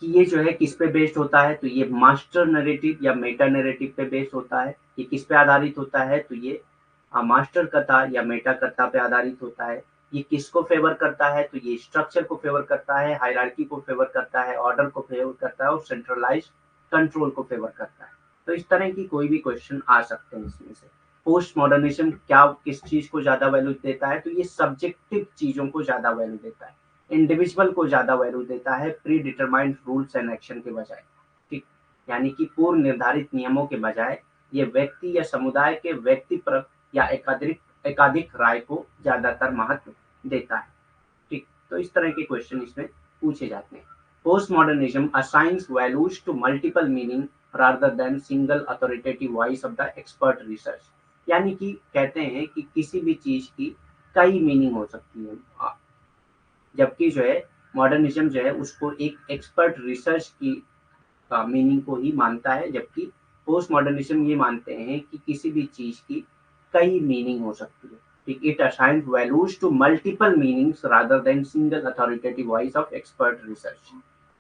कि ये जो है किस पे बेस्ड होता है, तो ये मास्टर नैरेटिव या मेटा नैरेटिव पे बेस्ड होता है। ये किस पे आधारित होता है, तो ये मास्टर कथा या मेटा कथा पे आधारित होता है। ये किसको फेवर करता है, तो ये स्ट्रक्चर को फेवर करता है, हायरार्की को फेवर करता है, ऑर्डर को फेवर करता है और सेंट्रलाइज्ड कंट्रोल को फेवर करता है। तो इस तरह की कोई भी क्वेश्चन आ सकते हैं इसमें से। पोस्ट मॉडर्निज्म क्या किस चीज को ज्यादा वैल्यू देता है, तो ये सब्जेक्टिव चीजों को ज्यादा वैल्यू देता है, इंडिविजुअल को ज्यादा वैल्यू देता है pre determined rules and action के बजाय, ठीक। यानी कि पूर्व निर्धारित नियमों के बजाय ये व्यक्ति या समुदाय के व्यक्तिपरक या एकाधिक राय को ज्यादातर महत्व देता है, ठीक। तो इस तरह के क्वेश्चन इसमें पूछे जाते हैं। Postmodernism assigns values to multiple meaning rather than single authoritative voice of the expert research. यानी कि कहते हैं कि किसी भी चीज की कई मीनिंग हो सकती है, जबकि जो है मॉडर्निज्म जो है उसको एक एक्सपर्ट रिसर्च की मीनिंग को ही मानता है, जबकि पोस्ट मॉडर्निज्म ये मानते हैं कि किसी भी चीज की कई मीनिंग हो सकती है, ठीक। It assigns values to multiple meanings rather than single authoritative voice of expert research,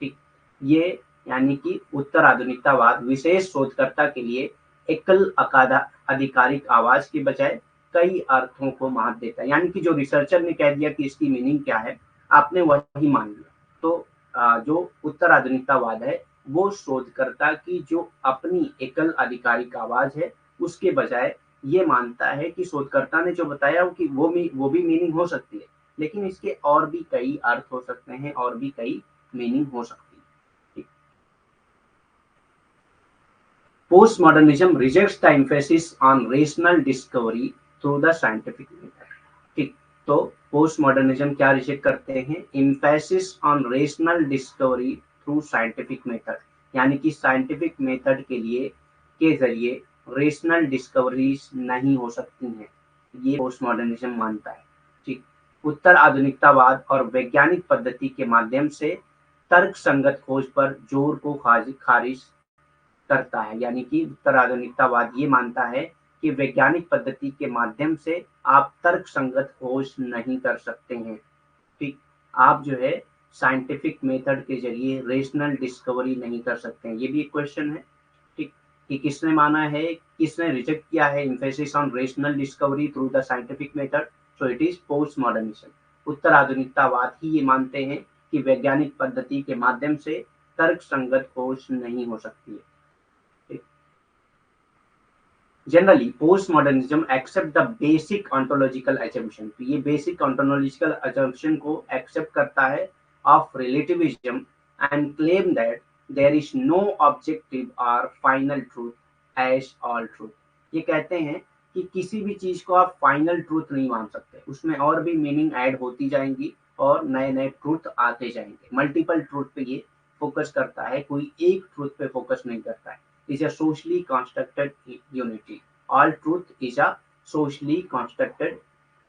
ठीक। ये यानी कि उत्तर आधुनिकतावाद विशेष शोधकर्ता के लिए एकल आधिकारिक आवाज के बजाय कई अर्थों को महत्व देता है। यानी कि जो रिसर्चर ने कह दिया कि इसकी मीनिंग क्या है, आपने वही मान लिया। तो जो उत्तर आधुनिकतावाद है वो शोधकर्ता की जो अपनी एकल आधिकारिक आवाज है उसके बजाय ये मानता है कि शोधकर्ता ने जो बताया कि वो भी मीनिंग हो सकती है, लेकिन इसके और भी कई अर्थ हो सकते हैं और भी कई मीनिंग हो सकती है। Post modernism rejects the emphasis on rational discovery through the scientific method, ठीक। तो पोस्ट मॉडर्निज्म क्या रिजेक्ट करते हैं? Emphasis on rational discovery through scientific method, यानी कि साइंटिफिक मेथड के जरिए रेशनल डिस्कवरीज नहीं हो सकती हैं, ये पोस्ट मॉडर्निज्म मानता है, ठीक। उत्तर आधुनिकतावाद और वैज्ञानिक पद्धति के माध्यम से तर्क संगत खोज पर जोर को खारिज करता है। यानी कि उत्तर आधुनिकतावाद ये मानता है कि वैज्ञानिक पद्धति के माध्यम से आप तर्क संगत खोज नहीं कर सकते हैं। ठीक, आप जो है साइंटिफिक मेथड के जरिए रेशनल डिस्कवरी नहीं कर सकते हैं। ये भी एक क्वेश्चन है। ठीक, कि किसने माना है, किसने रिजेक्ट किया है emphasis on rational discovery through the scientific method? So it is post modernism. उत्तर आधुनिकतावाद ही ये मानते हैं कि वैज्ञानिक पद्धति के माध्यम से तर्क संगत खोज नहीं हो सकती है। Generally post modernism accept the basic ontological assumption। तो ये बेसिक ऑन्टोलॉजिकल assumption को एक्सेप्ट करता है of relativism and claim that there is no objective और final truth as all truth. ये कहते हैं कि किसी भी चीज को आप फाइनल ट्रूथ नहीं मान सकते, उसमें और भी मीनिंग ऐड होती जाएंगी और नए नए ट्रूथ आते जाएंगे। मल्टीपल ट्रूथ पे ये फोकस करता है, कोई एक ट्रूथ पे फोकस नहीं करता है। is a socially constructed unity. All truth is a socially constructed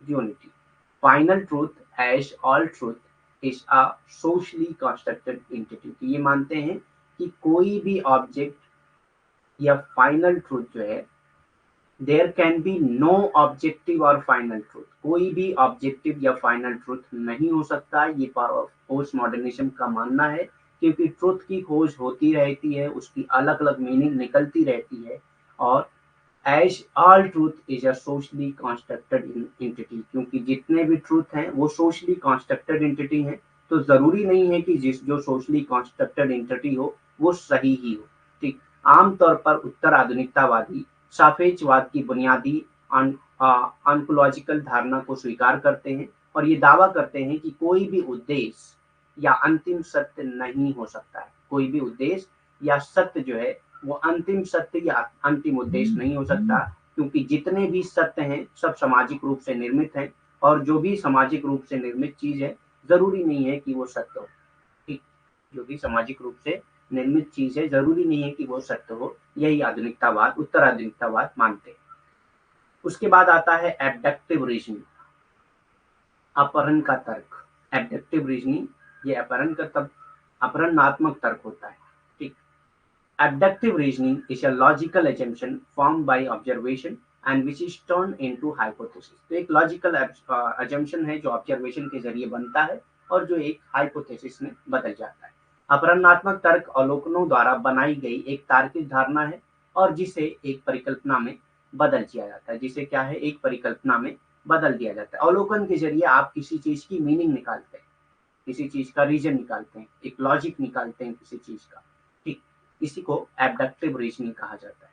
unity. Final truth as all truth is a socially constructed entity। तो ये मानते हैं कि कोई भी ऑब्जेक्ट या फाइनल ट्रूथ जो है, there can be no objective और फाइनल ट्रूथ। कोई भी ऑब्जेक्टिव या फाइनल ट्रूथ नहीं हो सकता। ये पोस्ट मॉडर्निज्म का मानना है, क्योंकि ट्रूथ की खोज होती रहती है, उसकी अलग अलग मीनिंग निकलती रहती है। और as all truth is a socially constructed entity, क्योंकि जितने भी ट्रूथ हैं वो सोशली कॉन्स्ट्रक्टेड एंटिटी हैं। तो जरूरी नहीं है कि जो सोशली कॉन्स्ट्रक्टेड एंटिटी हो वो सही ही हो। ठीक, आमतौर पर उत्तर आधुनिकतावादी सापेक्षवाद की बुनियादी ऑन्टोलॉजिकल धारणा को स्वीकार करते हैं और ये दावा करते हैं कि कोई भी उद्देश्य या अंतिम सत्य नहीं हो सकता है। कोई भी उद्देश्य या सत्य जो है वो अंतिम सत्य या अंतिम उद्देश्य नहीं हो सकता, क्योंकि जितने भी सत्य हैं सब सामाजिक रूप से निर्मित हैं, और जो भी सामाजिक रूप से निर्मित चीज है जरूरी नहीं है कि वो सत्य हो। ठीक, जो भी सामाजिक रूप से निर्मित चीज है जरूरी नहीं है कि वो सत्य हो। यही आधुनिकतावाद, उत्तर आधुनिकतावाद मानते हैं। उसके बाद आता है एब्डक्टिव रीजनिंग, अपहरण का तर्क। एब्डक्टिव रीजनिंग ये अपहरणात्मक तर्क होता है। ठीक, abductive reasoning is a logical assumption formed by observation and which is turned into hypothesis। तो एक लॉजिकल assumption है जो ऑब्जर्वेशन के जरिए बनता है और जो एक हाइपोथेसिस में बदल जाता है। अपहरणात्मक तर्क अवलोकनों द्वारा बनाई गई एक तार्किक धारणा है और जिसे एक परिकल्पना में बदल दिया जाता है। जिसे क्या है, एक परिकल्पना में बदल दिया जाता है। अवलोकन के जरिए आप किसी चीज की मीनिंग निकालते हैं, किसी चीज का रीजन निकालते हैं, एक लॉजिक निकालते हैं किसी चीज का। ठीक, इसी को एब्डक्टिव रीजनिंग कहा जाता है।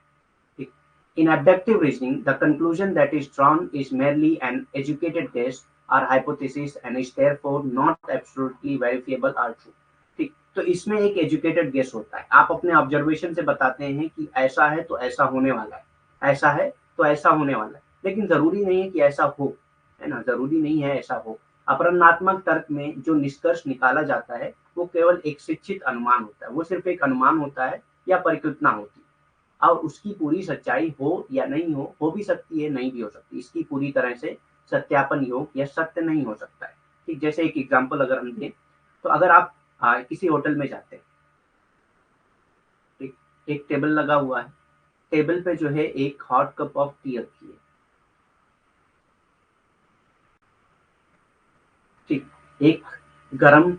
ठीक, in abductive reasoning the conclusion that is drawn is merely an educated guess और hypothesis and is therefore not absolutely verifiable और ट्रू। ठीक, तो इसमें एक एजुकेटेड गेस होता है। आप अपने ऑब्जर्वेशन से बताते हैं कि ऐसा है तो ऐसा होने वाला है, ऐसा है तो ऐसा होने वाला है, लेकिन जरूरी नहीं है कि ऐसा हो, है ना, जरूरी नहीं है ऐसा हो। अपहरणात्मक तर्क में जो निष्कर्ष निकाला जाता है वो केवल एक शिक्षित अनुमान होता है, वो सिर्फ एक अनुमान होता है या परिकल्पना होती है। और उसकी पूरी सच्चाई हो या नहीं हो भी सकती है, नहीं भी हो सकती। इसकी पूरी तरह से सत्यापन योग्य या सत्य नहीं हो सकता है। ठीक, जैसे एक एग्जांपल अगर हम दें, तो अगर आप किसी होटल में जाते हैं, ठीक, एक टेबल लगा हुआ है, टेबल पे जो है एक हॉट कप ऑफ टी रखी है। ठीक, एक गरम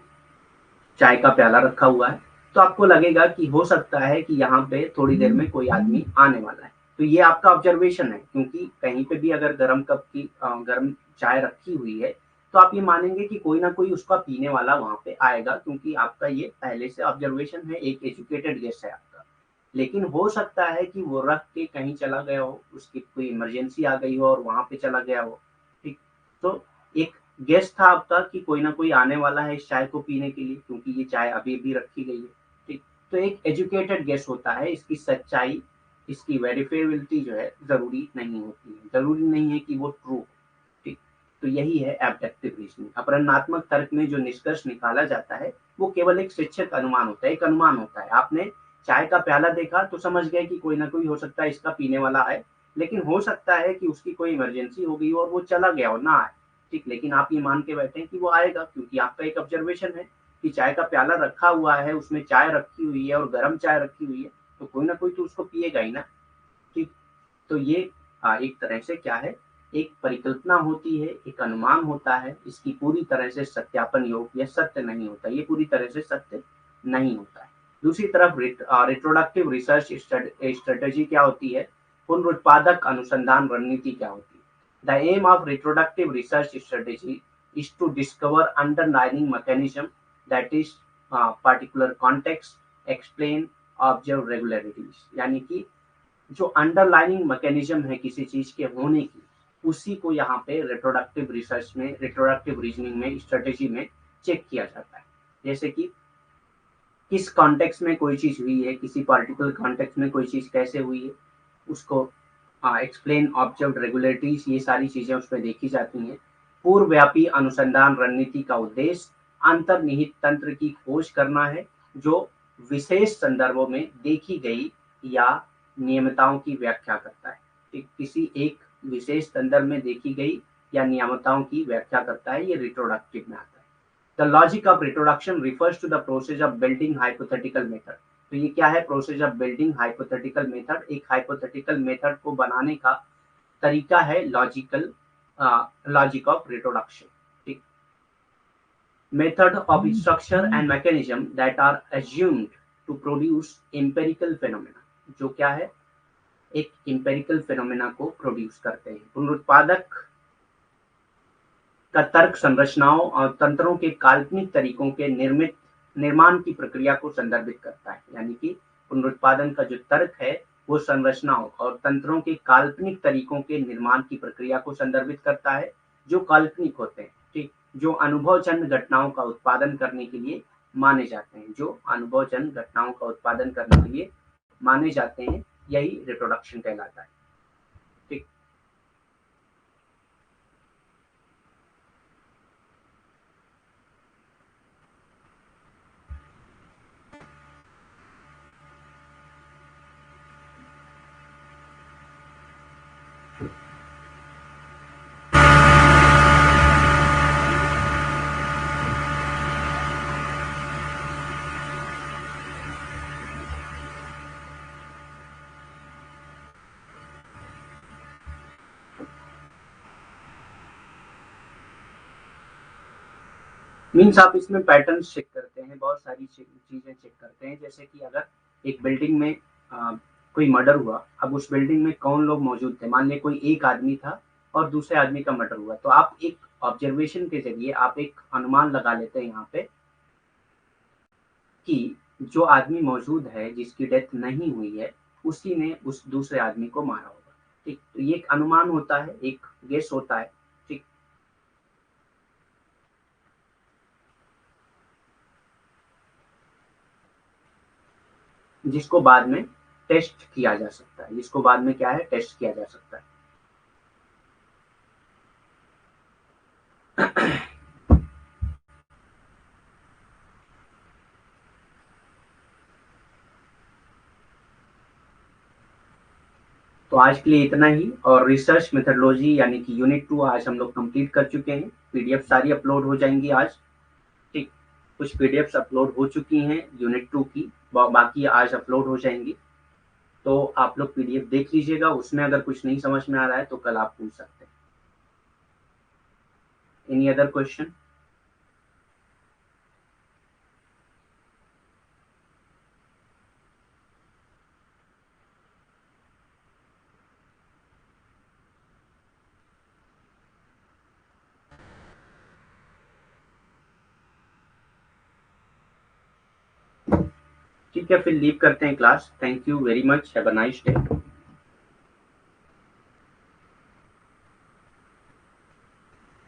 चाय का प्याला रखा हुआ है, तो आपको लगेगा कि हो सकता है कि यहाँ पे थोड़ी देर में कोई आदमी आने वाला है। तो ये आपका ऑब्जर्वेशन है, क्योंकि कहीं पे भी अगर गर्म कप की गर्म चाय रखी हुई है तो आप ये मानेंगे कि कोई ना कोई उसका पीने वाला वहां पे आएगा, क्योंकि आपका ये पहले से ऑब्जर्वेशन है, एक एजुकेटेड गेस है आपका। लेकिन हो सकता है कि वो रख के कहीं चला गया हो, उसकी कोई इमरजेंसी आ गई हो और वहां पे चला गया हो। ठीक, तो एक गेस था आपका कि कोई ना कोई आने वाला है इस चाय को पीने के लिए, क्योंकि ये चाय अभी भी रखी गई है। ठीक, तो एक एजुकेटेड गेस होता है, इसकी सच्चाई, इसकी वेरिफिएबिलिटी जो है जरूरी नहीं होती है, जरूरी नहीं है कि वो ट्रू हो। ठीक, तो यही है एब्डक्टिव रीजनिंग। अपहरणात्मक तर्क में जो निष्कर्ष निकाला जाता है वो केवल एक शिक्षित अनुमान होता है, एक अनुमान होता है। आपने चाय का प्याला देखा तो समझ गए कि कोई ना कोई हो सकता है इसका पीने वाला है, लेकिन हो सकता है कि उसकी कोई इमरजेंसी हो गई हो और वो चला गया हो, ना आए। ठीक, लेकिन आप ये मान के बैठे हैं कि वो आएगा, क्योंकि आपका एक ऑब्जर्वेशन है कि चाय का प्याला रखा हुआ है, उसमें चाय रखी हुई है और गर्म चाय रखी हुई है, तो कोई ना कोई तो उसको पिएगा ही ना। ठीक, तो ये एक तरह से क्या है, एक परिकल्पना होती है, एक अनुमान होता है, इसकी पूरी तरह से सत्यापन योग्य सत्य नहीं होता, ये पूरी तरह से सत्य नहीं होता है। दूसरी तरफ रिप्रोडक्टिव रिसर्च स्ट्रेटेजी क्या होती है, पुनरुत्पादक अनुसंधान रणनीति क्या होती है। The aim of reproductive research strategy is to discover underlining mechanism that is particular context explain observe regularities, यानी कि जो अंडरलाइनिंग मैकेनिज्म है किसी चीज के होने की, उसी को यहाँ पे रिप्रोडक्टिव रिसर्च में, रिप्रोडक्टिव रीजनिंग में, स्ट्रेटेजी में चेक किया जाता है। जैसे कि किस कॉन्टेक्स्ट में कोई चीज हुई है, किसी पार्टिकुलर कॉन्टेक्स्ट में कोई चीज कैसे हुई है, उसको एक्सप्लेन ऑब्जर्व रेगुलरिटीज, ये सारी चीजें उसमें देखी जाती हैं। पूर्वव्यापी अनुसंधान रणनीति का उद्देश्य अंतर्निहित तंत्र की खोज करना है, जो विशेष संदर्भों में देखी गई या नियमितताओं की व्याख्या करता है। किसी एक विशेष संदर्भ में देखी गई या नियमितताओं की व्याख्या करता है, ये रिप्रोडक्टिव में आता है। The logic of reproduction refers to the process of building hypothetical method. तो ये क्या है, process of building hypothetical method, एक हाइपोथेटिकल मेथड को बनाने का तरीका है लॉजिक ऑफ रिप्रोडक्शन। ठीक, method of structure and mechanism that are assumed to produce empirical phenomena, जो क्या है, एक एम्पेरिकल फेनोमेना को प्रोड्यूस करते हैं। पुनरुत्पादक का तर्क संरचनाओं और तंत्रों के काल्पनिक तरीकों के निर्माण की प्रक्रिया को संदर्भित करता है, यानी कि पुनरुत्पादन का जो तर्क है वो संरचनाओं और तंत्रों के काल्पनिक तरीकों के निर्माण की प्रक्रिया को संदर्भित करता है, जो काल्पनिक होते हैं। ठीक, जो अनुभवजन्य घटनाओं का उत्पादन करने के लिए माने जाते हैं, जो अनुभवजन्य घटनाओं का उत्पादन करने के लिए माने जाते हैं, यही रिप्रोडक्शन कहलाता है। ठीक, मीन्स आप इसमें पैटर्न्स चेक करते हैं, बहुत सारी चीजें चेक करते हैं। जैसे कि अगर एक बिल्डिंग में कोई मर्डर हुआ, अब उस बिल्डिंग में कौन लोग मौजूद थे, मान लिया कोई एक आदमी था और दूसरे आदमी का मर्डर हुआ, तो आप एक ऑब्जर्वेशन के जरिए आप एक अनुमान लगा लेते हैं यहाँ पे कि जो आदमी मौजूद है जिसकी डेथ नहीं हुई है, उसी ने उस दूसरे आदमी को मारा होगा। ठीक, तो ये एक अनुमान होता है, एक गेस होता है। ठीक, जिसको बाद में टेस्ट किया जा सकता है, जिसको बाद में क्या है, टेस्ट किया जा सकता है। तो आज के लिए इतना ही, और रिसर्च मेथडोलॉजी यानी कि यूनिट 2 आज हम लोग कंप्लीट कर चुके हैं। पीडीएफ सारी अपलोड हो जाएंगी आज। ठीक, कुछ पीडीएफ्स अपलोड हो चुकी हैं यूनिट 2 की, बाकी आज अपलोड हो जाएंगी। तो आप लोग पीडीएफ देख लीजिएगा, उसमें अगर कुछ नहीं समझ में आ रहा है तो कल आप पूछ सकते हैं। Any other question? ठीक है, फिर लीव करते हैं class. Thank you very much, have a nice day.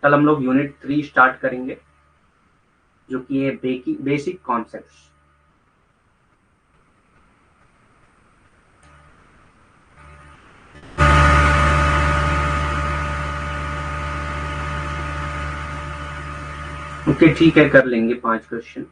कल हम लोग यूनिट 3 स्टार्ट करेंगे, जो कि है बेसिक कॉन्सेप्ट्स। ओके, ठीक है, कर लेंगे 5 क्वेश्चन।